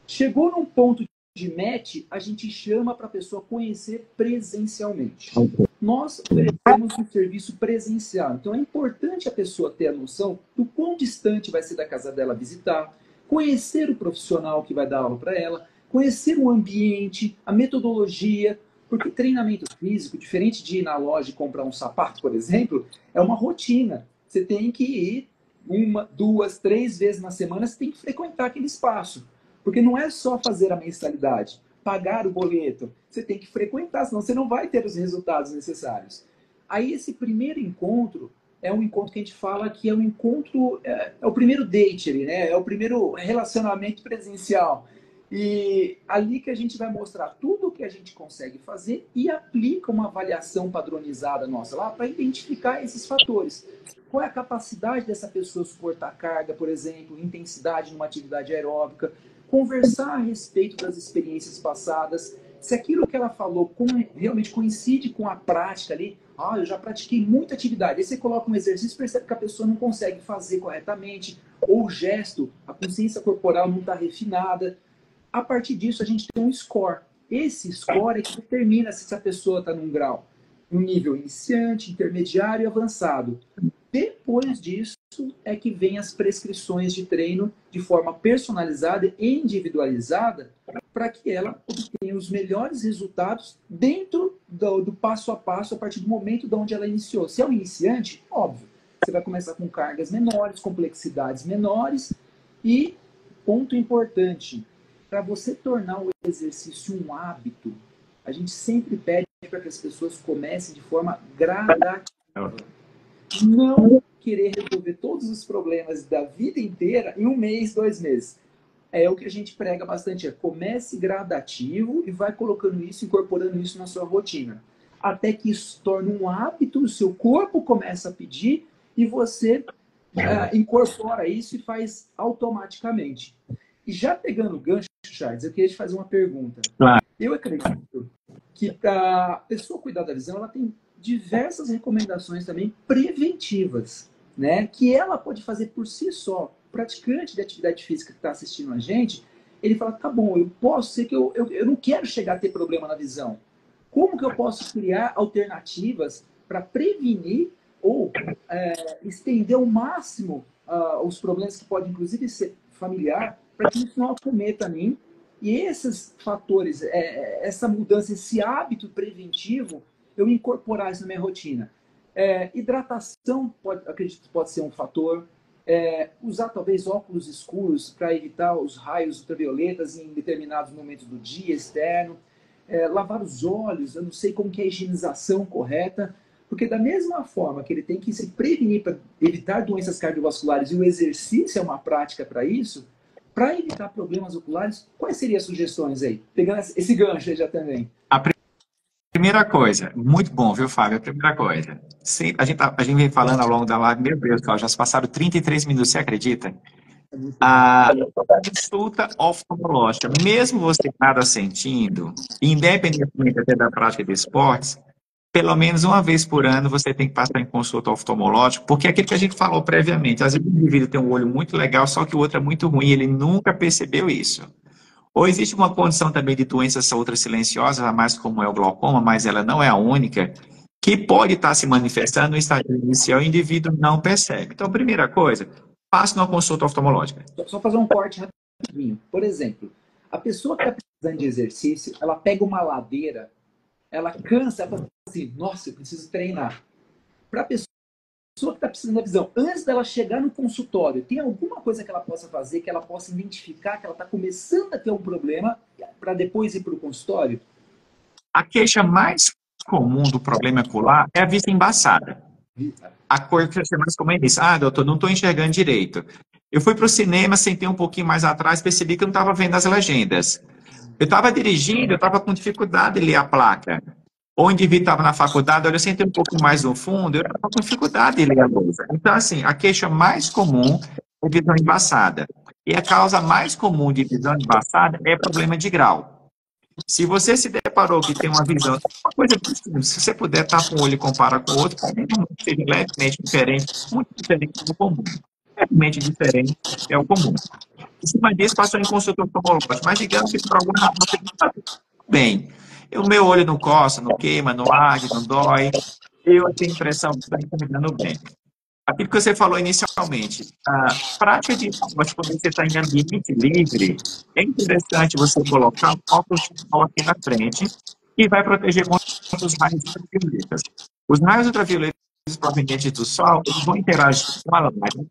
S2: chegou num ponto de match, a gente chama para a pessoa conhecer presencialmente. Nós oferecemos um serviço presencial, então é importante a pessoa ter a noção do quão distante vai ser da casa dela visitar, conhecer o profissional que vai dar aula para ela, conhecer o ambiente, a metodologia, porque treinamento físico, diferente de ir na loja e comprar um sapato, por exemplo, é uma rotina. Você tem que ir 1, 2, 3 vezes na semana, você tem que frequentar aquele espaço. Porque não é só fazer a mensalidade, pagar o boleto. Você tem que frequentar, senão você não vai ter os resultados necessários. Aí esse primeiro encontro é um encontro que a gente fala que é um encontro, é o primeiro date ali, né? É o primeiro relacionamento presencial. E ali que a gente vai mostrar tudo o que a gente consegue fazer e aplica uma avaliação padronizada nossa lá para identificar esses fatores. Qual é a capacidade dessa pessoa suportar carga, por exemplo, intensidade numa atividade aeróbica, conversar a respeito das experiências passadas, se aquilo que ela falou realmente coincide com a prática ali. Ah, eu já pratiquei muita atividade. Aí você coloca um exercício e percebe que a pessoa não consegue fazer corretamente, ou o gesto, a consciência corporal não está refinada. A partir disso, a gente tem um score. Esse score é que determina se essa pessoa está num grau, um nível iniciante, intermediário e avançado. Depois disso é que vem as prescrições de treino de forma personalizada e individualizada para que ela obtenha os melhores resultados dentro do passo a passo a partir do momento de onde ela iniciou. Se é um iniciante, óbvio, você vai começar com cargas menores, complexidades menores e, ponto importante, para você tornar o exercício um hábito, a gente sempre pede para que as pessoas comecem de forma gradativa. Não querer resolver todos os problemas da vida inteira em 1 mês, 2 meses. É o que a gente prega bastante, comece gradativo e vai colocando isso, incorporando isso na sua rotina. Até que isso se torne um hábito, o seu corpo começa a pedir e você incorpora isso e faz automaticamente. E já pegando o gancho, Charles, eu queria te fazer uma pergunta. Eu acredito que para a pessoa cuidar da visão, ela tem diversas recomendações também preventivas, né? Que ela pode fazer por si só. O praticante de atividade física que está assistindo a gente, ele fala, tá bom, eu posso ser que eu não quero chegar a ter problema na visão. Como que eu posso criar alternativas para prevenir ou estender ao máximo os problemas que podem, inclusive, ser familiar, para que isso não acometa a mim? E esses fatores, essa mudança, esse hábito preventivo, eu incorporar isso na minha rotina. Hidratação, acredito que pode ser um fator. Usar talvez óculos escuros para evitar os raios ultravioletas em determinados momentos do dia externo. Lavar os olhos, eu não sei como que é a higienização correta, porque da mesma forma que ele tem que se prevenir para evitar doenças cardiovasculares e o exercício é uma prática para isso, para evitar problemas oculares, quais seriam as sugestões aí? Pegando esse gancho aí já também.
S1: A primeira coisa, muito bom, viu, Fábio? A primeira coisa, a gente vem falando ao longo da live, meu Deus, já se passaram 33 minutos, você acredita? A consulta oftalmológica, mesmo você nada sentindo, independentemente até da prática de esportes, pelo menos uma vez por ano você tem que passar em consulta oftalmológica, porque é aquilo que a gente falou previamente, às vezes o indivíduo tem um olho muito legal, só que o outro é muito ruim, ele nunca percebeu isso. Ou existe uma condição também de doenças outras silenciosas, a mais comum é o glaucoma, mas ela não é a única, que pode estar se manifestando no estágio inicial e o indivíduo não percebe. Então, primeira coisa, passe numa consulta oftalmológica.
S2: Só fazer um corte rapidinho. Por exemplo, a pessoa que está precisando de exercício, ela pega uma ladeira, ela cansa, ela fala assim, nossa, eu preciso treinar. Para a pessoa que está precisando da visão, antes dela chegar no consultório, tem alguma coisa que ela possa fazer, que ela possa identificar que ela está começando a ter um problema para depois ir para o consultório?
S1: A queixa mais comum do problema ocular é a vista embaçada. A cor que é mais comum é isso. Ah, doutor, não estou enxergando direito. Eu fui para o cinema, sentei um pouquinho mais atrás, percebi que eu não estava vendo as legendas. Eu estava dirigindo, eu estava com dificuldade de ler a placa. Ou o indivíduo estava na faculdade, olha, eu sentei um pouco mais no fundo, eu estava com dificuldade de ler a lousa. Então, assim, a queixa mais comum é visão embaçada. E a causa mais comum de visão embaçada é problema de grau. Se você se deparou que tem uma visão, uma coisa simples, se você puder estar com um olho e comparar com o outro, pode ser levemente diferente, muito diferente do comum. Levemente diferente é o comum. Em cima disso, passou em consulta oftalmológica, mas digamos que por alguma razão você está bem. O meu olho não coça, não queima, não arde, não dói. Eu tenho a impressão que está encaminhando bem. Aquilo que você falou inicialmente, a prática de esporte, quando você está em ambiente livre, é interessante você colocar um óculos de sol aqui na frente e vai proteger contra os raios ultravioletas. Os raios ultravioletas provenientes do sol, eles vão interagir com a lágrima.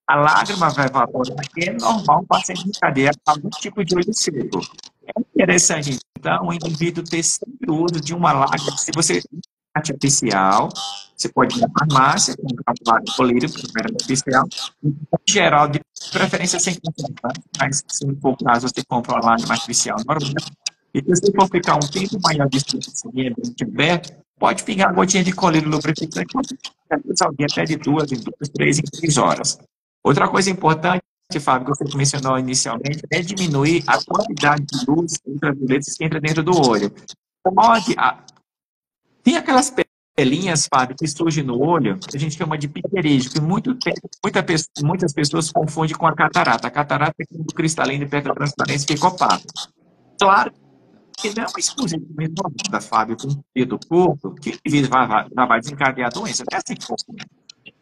S1: A lágrima vai evaporar e é normal um paciente encadear algum tipo de olho seco. É interessante, então, o indivíduo ter sempre o uso de uma lágrima. Se você artificial, você pode ir na farmácia, comprar um lágrima colírio, primeiro artificial, em geral, de preferência sem conservante, mas se não for o caso, você compra uma lágrima artificial normal. E se você for ficar um tempo maior de ambiente aberto, pode pingar gotinha de colírio lubrificante, alguém até de 2 em 2, 3 em 3 horas. Outra coisa importante Fábio, que você mencionou inicialmente, é diminuir a quantidade de luz ultravioleta que entra dentro do olho. Pode, tem aquelas pelinhas, Fábio, que surgem no olho, que a gente chama de pterígio, que muitas pessoas confundem com a catarata. A catarata é quando o cristalino perde a transparência e fica opaco. Claro que não é uma exposição isolada, Fábio, com um período curto, que vai desencadear a doença. Não é assim que funciona.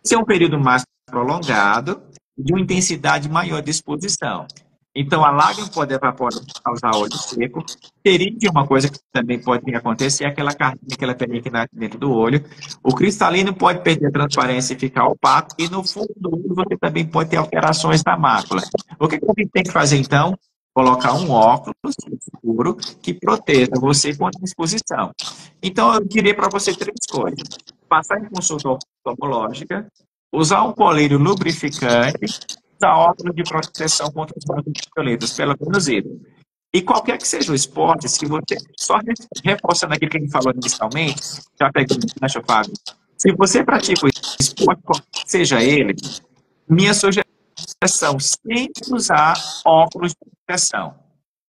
S1: Esse é um período mais prolongado, de uma intensidade maior de exposição. Então, a lágrima pode evaporar, causar olho seco. Pterídeo é uma coisa que também pode acontecer, é aquela carninha, aquela pelinha que nasce dentro do olho. O cristalino pode perder a transparência e ficar opaco, e no fundo do olho você também pode ter alterações da mácula. O que a gente tem que fazer, então? Colocar um óculos escuro que proteja você contra a exposição. Então, eu diria para você três coisas. Passar em consulta oftalmológica, usar um colírio lubrificante, usar óculos de proteção contra os raios ultravioletas, pelo menos isso. E qualquer que seja o esporte, se você, só reforçando aquilo que a gente falou inicialmente, já peguei o gancho, Fábio, se você pratica o esporte, qualquer que seja ele, minha sugestão, sempre usar óculos de proteção,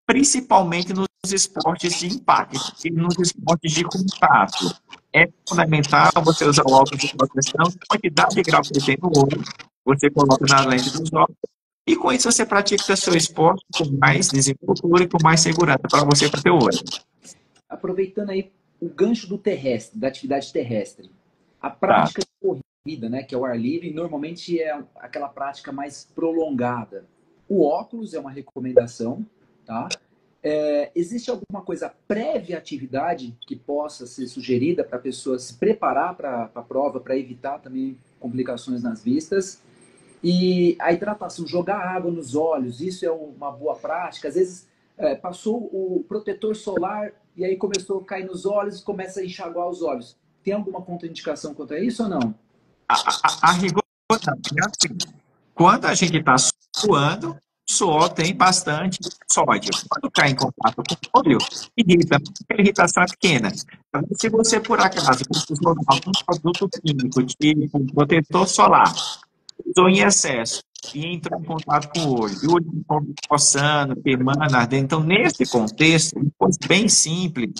S1: principalmente nos esportes de impacto e nos esportes de contato. É fundamental você usar o óculos de proteção, a quantidade de grau que ele tem no olho, você coloca na lente dos óculos, e com isso você pratica o seu esporte com mais desenvoltura e com mais segurança para você e para o seu olho.
S2: Aproveitando aí o gancho do terrestre, da atividade terrestre, a
S1: Tá.
S2: prática de corrida, né, que é o ar livre, normalmente é aquela prática mais prolongada. O óculos é uma recomendação, tá? Existe alguma coisa prévia à atividade que possa ser sugerida para a pessoa se preparar para a prova, para evitar também complicações nas vistas? E a hidratação, jogar água nos olhos, isso é uma boa prática. Às vezes passou o protetor solar e aí começou a cair nos olhos e começa a enxaguar os olhos. Tem alguma contraindicação contra isso ou não?
S1: A rigor, quando a gente está suando, o suor tem bastante sódio. Quando cai em contato com o olho, irrita. Aquela irritação é pequena. Se você, por acaso, precisou de algum produto químico, tipo um protetor solar, usou em excesso e entrou em contato com o olho, e o olho ficou coçando, queimando, ardendo. Então, nesse contexto, uma coisa bem simples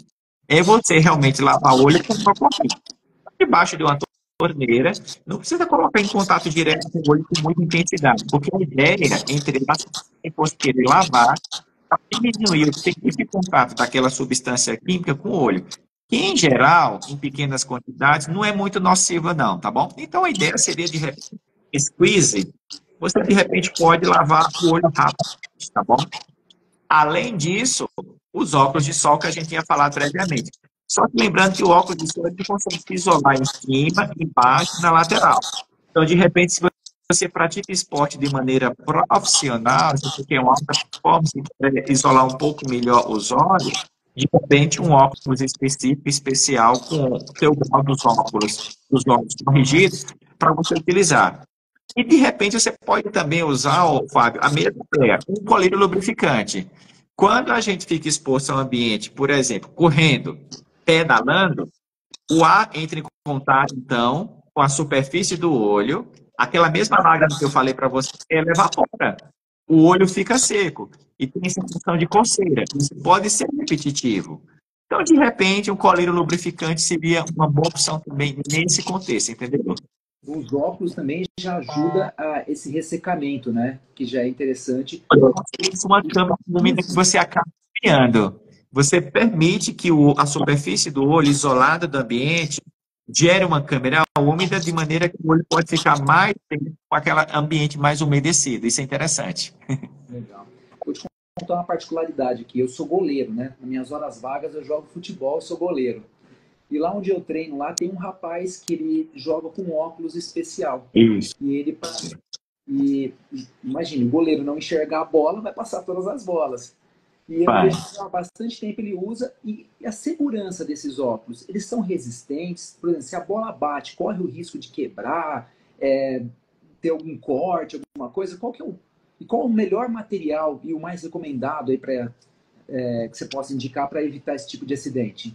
S1: é você realmente lavar o olho com propósito. Debaixo de uma torneira, não precisa colocar em contato direto com o olho com muita intensidade, porque a ideia, entre você querer lavar, é diminuir o tempo de contato daquela substância química com o olho, que, em geral, em pequenas quantidades, não é muito nociva, não, tá bom? Então, a ideia seria, de repente, squeeze, você, de repente, pode lavar o olho rápido, tá bom? Além disso, os óculos de sol que a gente tinha falado previamente. Só que lembrando que o óculos de sol ele consegue se isolar em cima, embaixo e na lateral. Então, de repente, se você pratica esporte de maneira profissional, se você tem uma alta performance, quer isolar um pouco melhor os olhos, de repente, um óculos específico, especial, com o seu grau dos óculos corrigidos, para você utilizar. E, de repente, você pode também usar, Fábio, a mesma ideia, um colírio lubrificante. Quando a gente fica exposto ao ambiente, por exemplo, correndo, pedalando, o ar entra em contato, então, com a superfície do olho, aquela mesma lágrima que eu falei para você, ela evapora. O olho fica seco e tem sensação de coceira. Isso pode ser repetitivo. Então, de repente, um colírio lubrificante seria uma boa opção também nesse contexto, entendeu?
S2: Os óculos também já ajuda a esse ressecamento, né? Que já é interessante.
S1: Isso é uma cama úmida que você acaba criando. Você permite que a superfície do olho, isolada do ambiente, gere uma câmera úmida de maneira que o olho pode ficar mais tempo com aquele ambiente mais umedecido. Isso é interessante.
S2: Legal. Vou te contar uma particularidade aqui. Eu sou goleiro, né? Nas minhas horas vagas eu jogo futebol, eu sou goleiro. E lá onde eu treino, lá tem um rapaz que ele joga com óculos especial.
S1: Isso.
S2: E ele e imagine, o goleiro não enxergar a bola, vai passar todas as bolas. E eu vejo que há bastante tempo ele usa. E a segurança desses óculos, eles são resistentes? Por exemplo, se a bola bate, corre o risco de quebrar, ter algum corte, alguma coisa? Qual o melhor material e o mais recomendado aí para que você possa indicar para evitar esse tipo de acidente?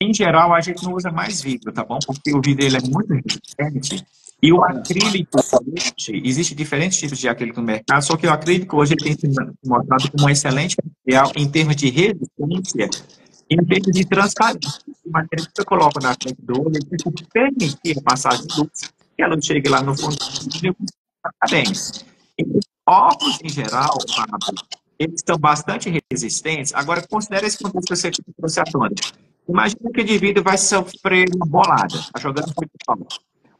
S1: Em geral, a gente não usa mais vidro, tá bom? Porque o vidro ele é muito resistente E o acrílico, hoje, existe diferentes tipos de acrílico no mercado, só que o acrílico hoje ele tem sido mostrado como um excelente material em termos de resistência e em termos de transparência. O material que eu coloco na frente do olho, ele tem que permitir a passagem de luz, que a luz chegue lá no fundo do olho transparente. E os óculos, em geral, Fábio, eles são bastante resistentes. Agora, considere esse contexto que você trouxe à tona. Imagina que o indivíduo vai sofrer uma bolada, está jogando futebol.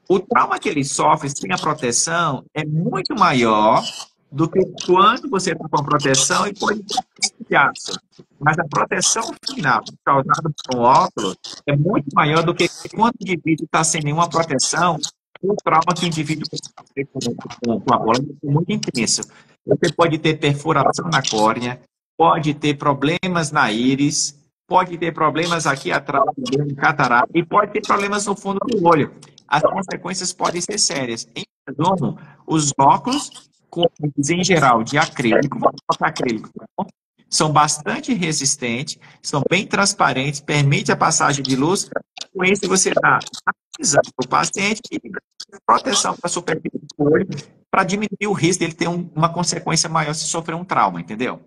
S1: O trauma que ele sofre sem a proteção é muito maior do que quando você está com a proteção e pode ter aço. Mas a proteção final causada por um óculos é muito maior do que quando o indivíduo está sem nenhuma proteção. O trauma que o indivíduo sofre com a bola é muito intenso. Você pode ter perfuração na córnea, pode ter problemas na íris, pode ter problemas aqui atrás, catarata, e pode ter problemas no fundo do olho. As consequências podem ser sérias. Em resumo, os óculos, em geral, de acrílico, vamos colocar acrílico, são bastante resistentes, são bem transparentes, permite a passagem de luz. Com isso, você dá avisando para o paciente e proteção para a superfície do olho, para diminuir o risco dele ter uma consequência maior se sofrer um trauma, entendeu?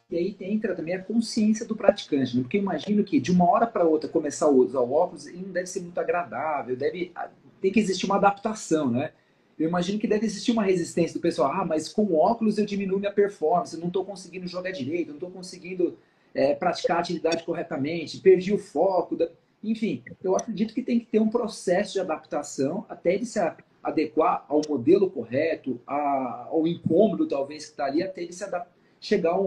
S2: E aí entra também a consciência do praticante, né? Porque eu imagino que de uma hora para outra começar a usar o óculos não deve ser muito agradável, tem que existir uma adaptação, né? Eu imagino que deve existir uma resistência do pessoal. Ah, mas com óculos eu diminuo minha performance, eu não estou conseguindo jogar direito, não estou conseguindo praticar a atividade corretamente, perdi o foco. Enfim, eu acredito que tem que ter um processo de adaptação até ele se adequar ao modelo correto, ao incômodo talvez que está ali, até ele chegar a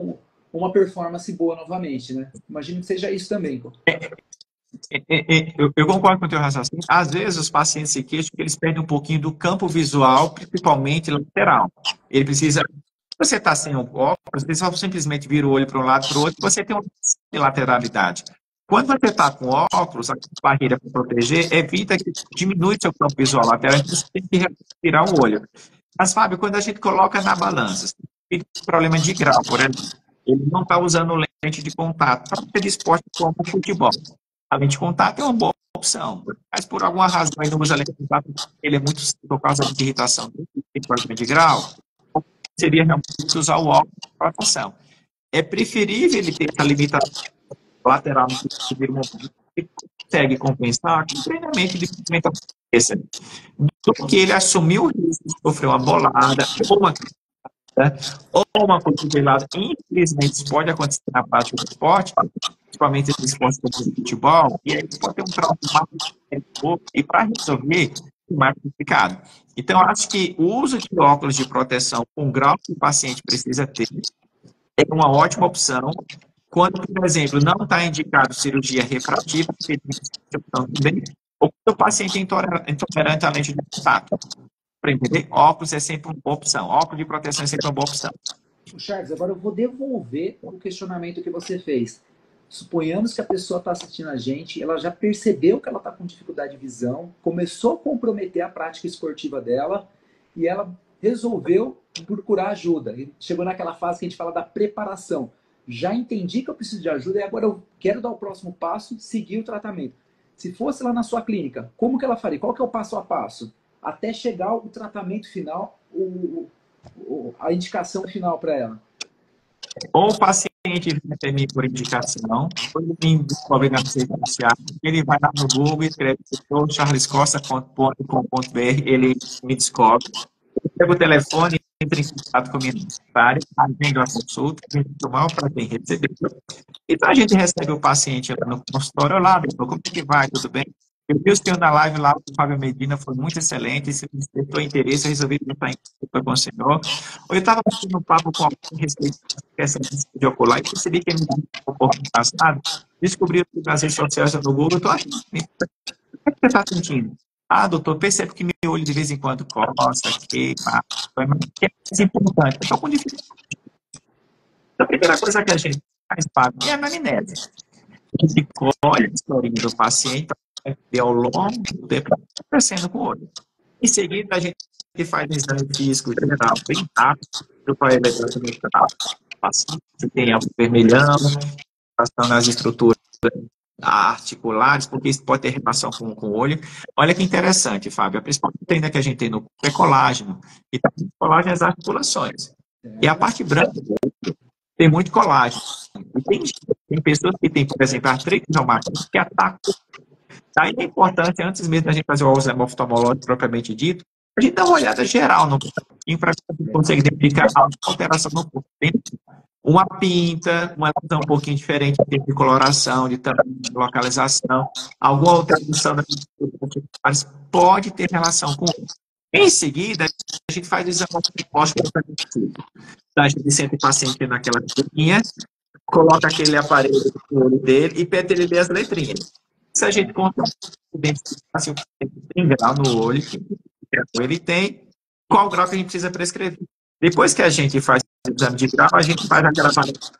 S2: uma performance boa novamente, né? Imagino que seja isso também.
S1: Eu concordo com o teu raciocínio. Às vezes os pacientes se queixam que eles perdem um pouquinho do campo visual, principalmente lateral. Ele precisa. Você está sem o óculos, você só simplesmente vira o olho para um lado e para o outro, você tem uma lateralidade. Quando você está com óculos, a barreira para proteger evita que diminui seu campo visual lateral, então você tem que respirar o olho. Mas, Fábio, quando a gente coloca na balança, se tem problema de grau, por exemplo, ele não está usando lente de contato para ter esporte como o futebol. A lente de contato é uma boa opção, mas por alguma razão ele não usa lente de contato, ele é muito por causa de irritação tem problema de grau, seria realmente usar o óculos para proteção. É preferível ele ter essa limitação lateral no primeiro momento que consegue compensar com treinamento de movimentação do que ele assumir o risco de sofrer uma bolada ou uma cotovelada. Infelizmente, isso pode acontecer na prática do esporte, principalmente esses esportes como o futebol, e aí pode ter um trauma e para resolver é mais complicado. Então, acho que o uso de óculos de proteção com o grau que o paciente precisa ter é uma ótima opção. Quando, por exemplo, não está indicado cirurgia refrativa, também, ou quando o paciente é intolerante à lente de contato. Para entender, óculos é sempre uma boa opção. Óculos de proteção é sempre uma boa opção.
S2: Charles, agora eu vou devolver o questionamento que você fez. Suponhamos que a pessoa está assistindo a gente, ela já percebeu que ela está com dificuldade de visão, começou a comprometer a prática esportiva dela e ela resolveu procurar ajuda. Chegou naquela fase que a gente fala da preparação. Já entendi que eu preciso de ajuda e agora eu quero dar o próximo passo, seguir o tratamento. Se fosse lá na sua clínica, como que ela faria? Qual que é o passo a passo? Até chegar o tratamento final, a indicação final para ela.
S1: Ou o paciente vem até mim por indicação, ou ele me descobre nas redes sociais, ele vai lá no Google, escreve charlescosta.com.br, ele me descobre. Eu pego o telefone, entra em contato com a minha secretária, agendo a consulta, a gente tomar o prazer em receber. Então a gente recebe o paciente lá no consultório, olá, doutor, como é que vai? Tudo bem? Eu vi o senhor na live lá com o Fábio Medina, foi muito excelente. Se me despertou interesse, eu resolvi entrar em contato com o senhor. Eu estava fazendo um papo com alguém a respeito dessa de ocular e percebi que ele me deu um pouco passado. Descobri nas redes sociais no Google, eu estou aqui. O que você está sentindo? Ah, doutor, percebo que meu olho de vez em quando coça, queima, mas que é mais importante. Eu estou com dificuldade. A primeira coisa que a gente faz, Fábio, é a anamnese. A gente colhe a historinha do paciente e ao longo do tempo crescendo com o olho. Em seguida, a gente faz um exame físico geral bem rápido para ele paciente tem algo vermelhão, passando nas estruturas articulares, porque isso pode ter relação com o olho. Olha que interessante, Fábio. A principal proteína que a gente tem no corpo é colágeno. E colágeno é as articulações. E a parte branca tem muito colágeno. E tem pessoas que têm, por exemplo, artrite reumatoide que atacam. Daí é importante, antes mesmo da gente fazer o exame oftalmológico propriamente dito, a gente dá uma olhada geral no corpo para ver se a gente consegue identificar alguma alteração no corpo. Uma pinta, uma lesão um pouquinho diferente em termos de coloração, de tamanho, de localização, alguma alteração da pode ter relação com isso. Em seguida, a gente faz o exame diagnóstico. A gente senta o paciente naquela letrinha, coloca aquele aparelho no olho dele e pede ele ler as letrinhas. Se a gente consegue identificar se o paciente tem grau no olho, que ele tem, qual grau que a gente precisa prescrever. Depois que a gente faz o exame de grau, a gente faz aquela avaliação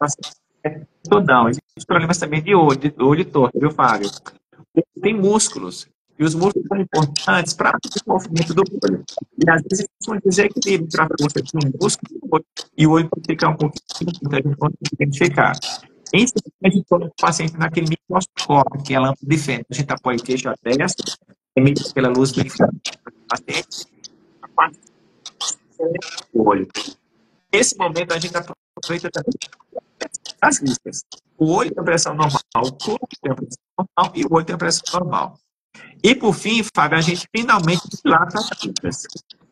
S1: total. Existem problemas também de olho torto, viu, Fábio? Tem músculos. E os músculos são importantes para o desenvolvimento do olho. E às vezes existe um desequilíbrio para você ter um músculo e o olho pode ficar um pouquinho, então a gente consegue identificar. Em seguida, a gente coloca o paciente naquele microscópio, que é a lâmpada de fenda. A gente apoia o queixo à testa, emite pela luz do paciente, o olho. Nesse momento, a gente aproveita também as listas. O olho tem pressão normal, o corpo tem pressão normal e o olho tem pressão normal. E, por fim, Fábio, a gente finalmente dilata as pupilhas.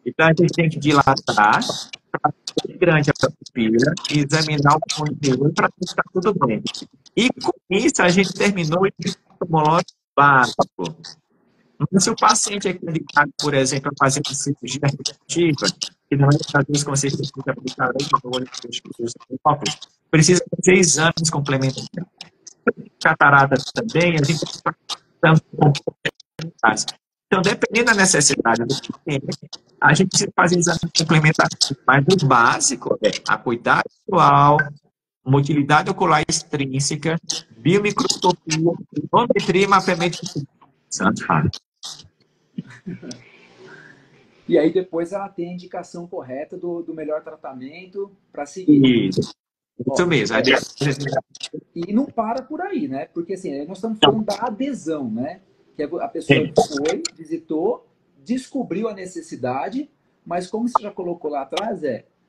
S1: Então, a gente tem que dilatar para ser grande a pupila e examinar o conteúdo para ver se está tudo bem. E, com isso, a gente terminou o oftalmológico básico. Mas se o paciente é indicado, por exemplo, a fazer uma cirurgia reconstrutiva, que não é às vezes com cirurgia aplicada no olho dos óculos, precisa fazer exames complementares. Catarata também, a gente está complementares. Então, dependendo da necessidade do paciente, a gente precisa fazer exames complementares. Mas o básico é acuidade visual, motilidade ocular extrínseca, biomicroscopia, odometria e mapeamento de Santos.
S2: E aí depois ela tem a indicação correta do melhor tratamento para seguir.
S1: Isso mesmo.
S2: E não para por aí, né? Porque assim, nós estamos falando da adesão, né? Que a pessoa foi, visitou, descobriu a necessidade, mas como você já colocou lá atrás,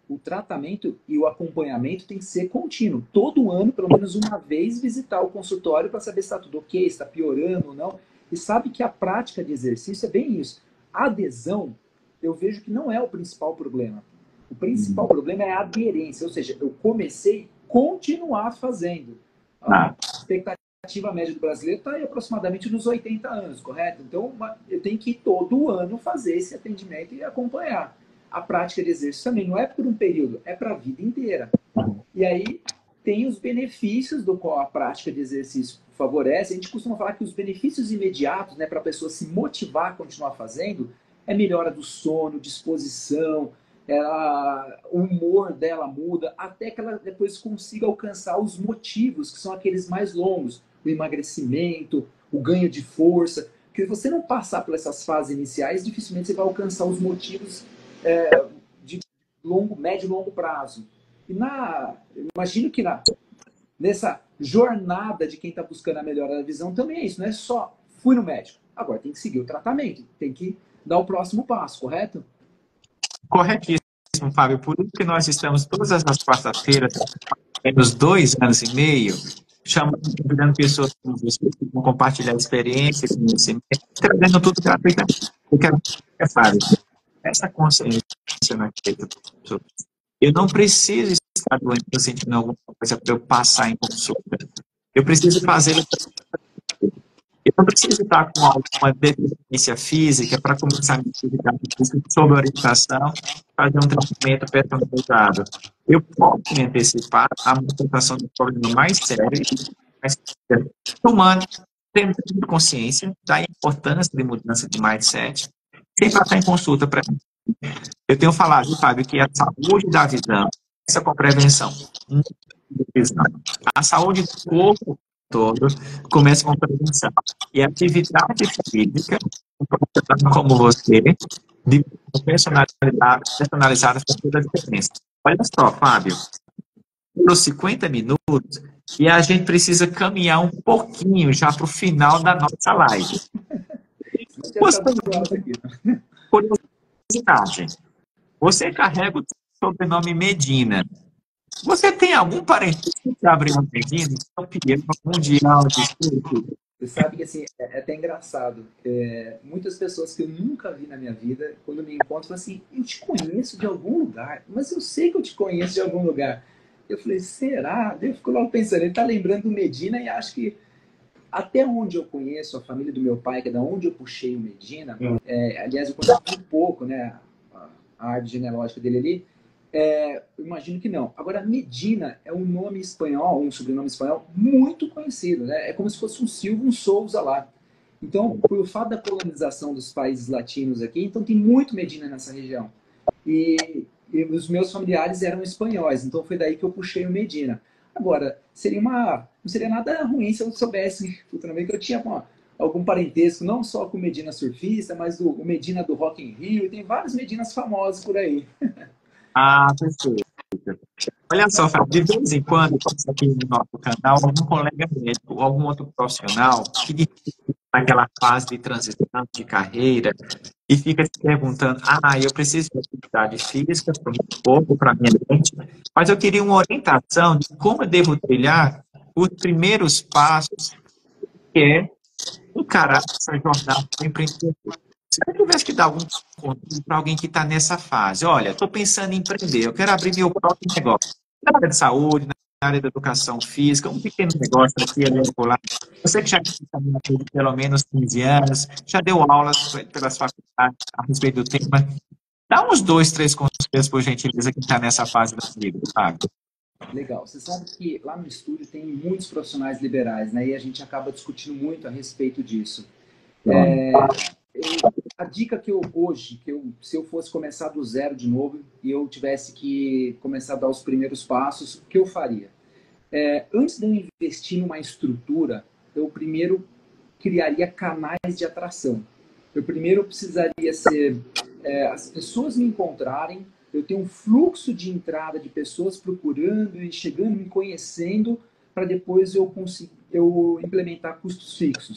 S2: o tratamento e o acompanhamento tem que ser contínuo. Todo ano, pelo menos uma vez, visitar o consultório para saber se está tudo ok, se está piorando ou não. E sabe que a prática de exercício é bem isso. A adesão, eu vejo que não é o principal problema. O principal problema é a aderência, ou seja, eu comecei a continuar fazendo. A expectativa média do brasileiro está aí aproximadamente nos 80 anos, correto? Então, eu tenho que todo ano fazer esse atendimento e acompanhar. A prática de exercício também não é por um período, é para a vida inteira. E aí tem os benefícios do qual a prática de exercício favorece. A gente costuma falar que os benefícios imediatos, né, para a pessoa se motivar a continuar fazendo, é melhora do sono, disposição, o humor dela muda, até que ela depois consiga alcançar os motivos, que são aqueles mais longos, o emagrecimento, o ganho de força. Porque se você não passar por essas fases iniciais, dificilmente você vai alcançar os motivos de médio e longo prazo. E imagino que nessa jornada de quem está buscando a melhora da visão também é isso, não é só fui no médico, agora tem que seguir o tratamento, tem que dar o próximo passo, correto?
S1: Corretíssimo, Fábio. Por isso que nós estamos todas as quartas-feiras, nos 2 anos e meio, convidando pessoas como você que vão compartilhar experiências, conhecimento, trazendo tudo gratuitamente. Porque é Fábio, essa consciência na cabeça das pessoas. Eu não preciso estar doente ou sentindo alguma coisa para eu passar em consulta. Eu preciso fazer. Eu não preciso estar com alguma deficiência física para começar a me atividade física sob orientação, fazer um tratamento personalizado. Eu posso me antecipar à manifestação do problema mais sério, tomando, tendo consciência da importância de mudança de mindset, sem passar em consulta para mim. Eu tenho falado, Fábio, que a saúde da visão, essa com prevenção, a saúde do corpo todo começa com prevenção. E a atividade física, como você, de personalizada faz toda a diferença. Olha só, Fábio, nos 50 minutos, e a gente precisa caminhar um pouquinho já para o final da nossa live.
S2: Senão já
S1: Você,
S2: tá 2 horas aqui.
S1: curiosidade, você carrega o sobrenome Medina. Você tem algum parentesco que abriu uma Medina? Campeão mundial de surf?
S2: Você sabe que assim, é até engraçado. Muitas pessoas que eu nunca vi na minha vida, quando me encontram, falam assim, eu te conheço de algum lugar, mas eu sei que eu te conheço de algum lugar. Eu falei, será? Daí eu fico logo pensando, ele tá lembrando do Medina e acho que até onde eu conheço a família do meu pai, que é da onde eu puxei o Medina, aliás, eu conheço muito pouco, né, a árvore genealógica dele ali, eu imagino que não. Agora, Medina é um nome espanhol, um sobrenome espanhol muito conhecido, né? É como se fosse um Silva, um Souza lá. Então, por fato da colonização dos países latinos aqui, então tem muito Medina nessa região. E os meus familiares eram espanhóis, então foi daí que eu puxei o Medina. Agora, não seria nada ruim se eu soubesse futuramente que eu tinha algum parentesco, não só com o Medina surfista, mas o Medina do Rock in Rio, e tem vários Medinas famosos por aí.
S1: Ah, perfeito. Olha só, Fábio, de vez em quando, passa aqui no nosso canal, algum colega médico, ou algum outro profissional que está naquela fase de transição de carreira e fica se perguntando, eu preciso de atividade física para o meu corpo, para a minha mente, mas eu queria uma orientação de como eu devo trilhar os primeiros passos, que é encarar essa jornada do empreendedor. Se eu tivesse que dar algum conselho para alguém que está nessa fase, olha, estou pensando em empreender, eu quero abrir meu próprio negócio, na área de saúde, na área da educação física, um pequeno negócio aqui, ali, lá. Você que já está de pelo menos 15 anos, já deu aulas pelas faculdades a respeito do tema, dá uns 2, 3 conselhos, por gentileza, que está nessa fase da vida, sabe?
S2: Legal. Você sabe que lá no estúdio tem muitos profissionais liberais, né? E a gente acaba discutindo muito a respeito disso. A dica que eu hoje, se eu fosse começar do zero de novo e eu tivesse que começar a dar os primeiros passos, o que eu faria? Antes de eu investir numa estrutura, eu primeiro criaria canais de atração. Eu primeiro precisaria ser as pessoas me encontrarem, eu ter um fluxo de entrada de pessoas procurando e chegando, me conhecendo, para depois eu implementar custos fixos.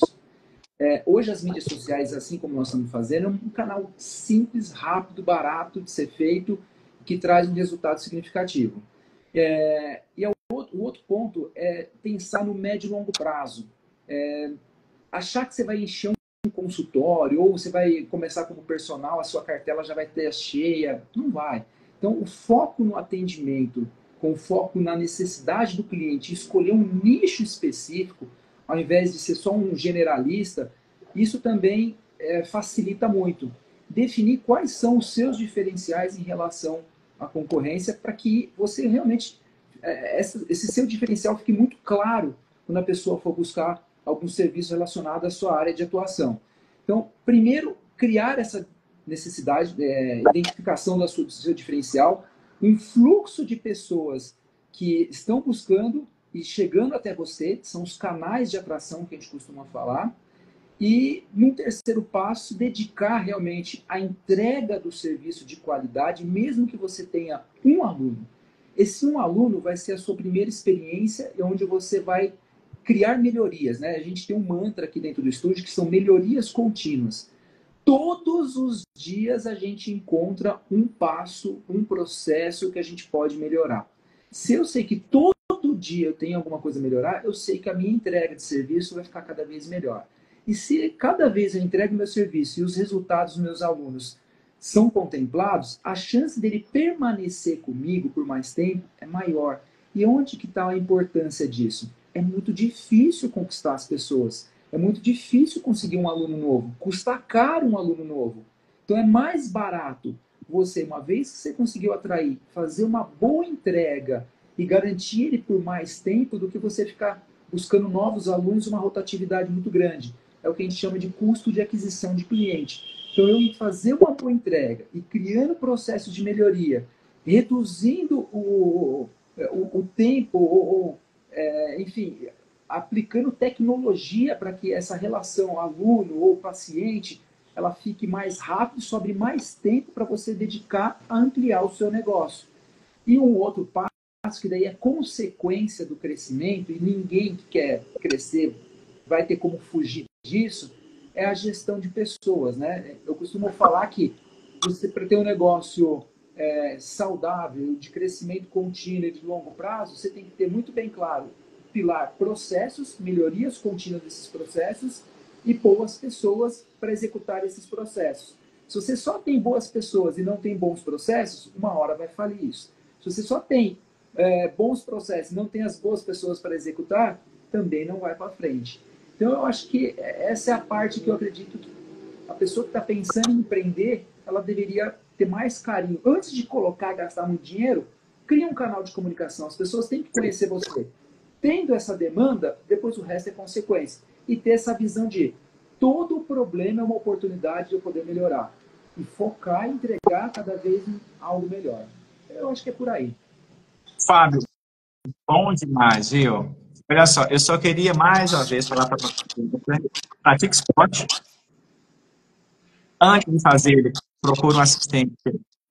S2: Hoje as mídias sociais, assim como nós estamos fazendo, é um canal simples, rápido, barato de ser feito, que traz um resultado significativo. O outro ponto é pensar no médio e longo prazo. Achar que você vai encher um consultório ou você vai começar como personal, a sua cartela já vai ter cheia. Não vai. Então, o foco no atendimento, com foco na necessidade do cliente, escolher um nicho específico, ao invés de ser só um generalista, isso também facilita muito. Definir quais são os seus diferenciais em relação à concorrência para que você realmente, esse seu diferencial fique muito claro quando a pessoa for buscar algum serviço relacionado à sua área de atuação. Então, primeiro, criar essa necessidade, identificação do seu diferencial, um fluxo de pessoas que estão buscando e chegando até você, são os canais de atração que a gente costuma falar, e, num terceiro passo, dedicar realmente a entrega do serviço de qualidade, mesmo que você tenha um aluno. Esse um aluno vai ser a sua primeira experiência, onde você vai criar melhorias, né? A gente tem um mantra aqui dentro do estúdio que são melhorias contínuas. Todos os dias a gente encontra um passo, um processo que a gente pode melhorar. Se eu sei que todo dia eu tenho alguma coisa a melhorar, eu sei que a minha entrega de serviço vai ficar cada vez melhor. E se cada vez eu entrego meu serviço e os resultados dos meus alunos são contemplados, a chance dele permanecer comigo por mais tempo é maior. E onde que está a importância disso? É muito difícil conquistar as pessoas. É muito difícil conseguir um aluno novo. Custa caro um aluno novo. Então é mais barato você, uma vez que você conseguiu atrair, fazer uma boa entrega e garantir ele por mais tempo do que você ficar buscando novos alunos, uma rotatividade muito grande. É o que a gente chama de custo de aquisição de cliente. Então, eu fazer uma boa entrega e criando processos de melhoria, reduzindo o tempo, enfim, aplicando tecnologia para que essa relação aluno ou paciente ela fique mais rápido, sobre mais tempo para você dedicar a ampliar o seu negócio. E um outro passo que daí é consequência do crescimento, e ninguém que quer crescer vai ter como fugir disso, é a gestão de pessoas, né? Eu costumo falar que você, para ter um negócio saudável, de crescimento contínuo e de longo prazo, você tem que ter muito bem claro o pilar processos, melhorias contínuas desses processos e boas pessoas para executar esses processos. Se você só tem boas pessoas e não tem bons processos, uma hora vai falir isso. Se você só tem bons processos e não tem as boas pessoas para executar, também não vai para frente. Então, eu acho que essa é a parte que eu acredito que a pessoa que está pensando em empreender, ela deveria ter mais carinho. Antes de colocar, gastar muito dinheiro, cria um canal de comunicação. As pessoas têm que conhecer você. Tendo essa demanda, depois o resto é consequência. E ter essa visão de todo problema é uma oportunidade de eu poder melhorar. E focar e entregar cada vez algo melhor. Eu acho que é por aí.
S1: Fábio, bom demais, viu? Olha só, eu só queria mais uma vez falar para você, pratique esporte. Antes de fazer, procure um assistente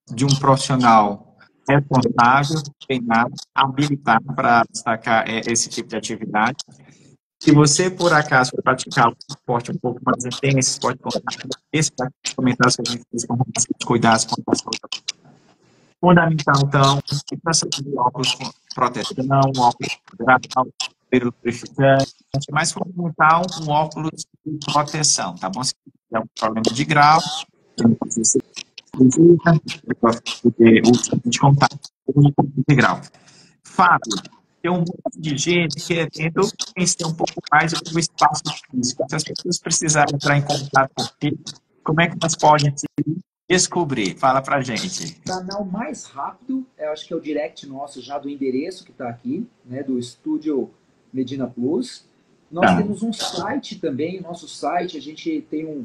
S1: de um profissional responsável, treinado, habilitado para destacar esse tipo de atividade. Se você, por acaso, for praticar um esporte um pouco mais intenso, esporte contato, esse comentários que a gente fez com relação aos cuidados com a saúde. Fundamental, então, de óculos com proteção, um óculos grau, período purificante, mas fundamental um óculos de proteção, tá bom? Se tiver um problema de grau, que não precisa ser o de contato de grau. Fábio, tem um monte de gente querendo conhecer um pouco mais do espaço físico. Se as pessoas precisarem entrar em contato contigo, como é que elas podem te descobrir? Fala pra gente.
S2: O canal mais rápido, eu acho que é o direct nosso já do endereço que está aqui, né, do Estúdio Medina Plus. Nós temos um site também, nosso site, a gente tem um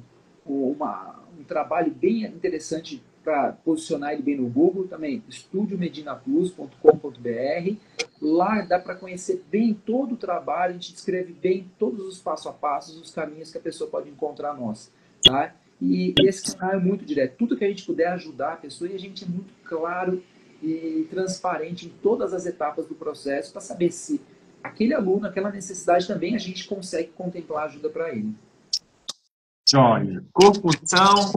S2: trabalho bem interessante para posicionar ele bem no Google também, estudiomedinaplus.com.br. Lá dá para conhecer bem todo o trabalho, a gente descreve bem todos os passo a passo, os caminhos que a pessoa pode encontrar nós, tá? E esse canal é muito direto. Tudo que a gente puder ajudar a pessoa, e a gente é muito claro e transparente em todas as etapas do processo para saber se aquele aluno, aquela necessidade também a gente consegue contemplar ajuda para ele.
S1: Joia. Corrupção,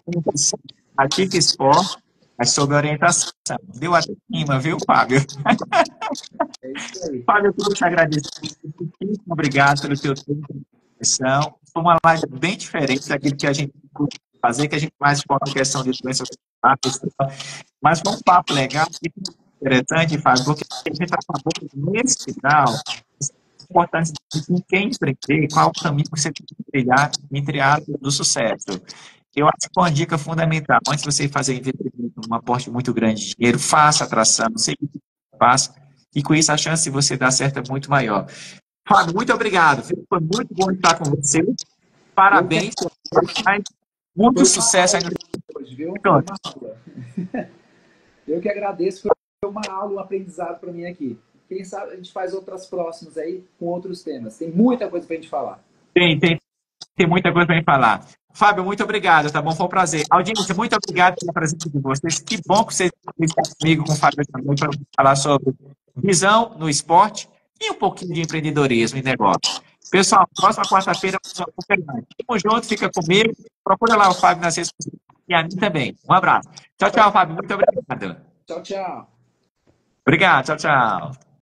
S1: Pratique Esporte, mas sob orientação. Deu a cima, viu, Fábio?
S2: É isso aí.
S1: Fábio, eu quero te agradecer. Muito obrigado pelo seu tempo de atenção. Foi uma live bem diferente daquilo que a gente fazer, que a gente mais foca em questão de doenças, mas foi um papo legal e interessante, Fábio, porque a gente está falando nesse final, é importante de quem empreender, qual o caminho que você tem que trilhar entre aspas do sucesso. Eu acho que uma dica fundamental, antes de você fazer investimento num aporte muito grande de dinheiro, faça atração, sei que faça, e com isso a chance de você dar certo é muito maior. Fábio, muito obrigado. Foi muito bom estar com você. Parabéns. Muito sucesso aí no
S2: hoje, viu? Foi uma aula. Eu que agradeço, foi uma aula, um aprendizado para mim aqui. Quem sabe a gente faz outras próximas aí com outros temas. Tem muita coisa para a gente falar.
S1: Tem muita coisa para gente falar. Fábio, muito obrigado, tá bom? Foi um prazer. Audiência, muito obrigado pela presença de vocês. Que bom que vocês estão comigo, com o Fábio também, para falar sobre visão no esporte e um pouquinho de empreendedorismo e negócio. Pessoal, próxima quarta-feira, tamo junto, fica comigo. Procura lá o Fábio nas redes sociais e a mim também. Um abraço. Tchau, tchau, Fábio. Muito obrigado.
S2: Tchau, tchau.
S1: Obrigado, tchau, tchau.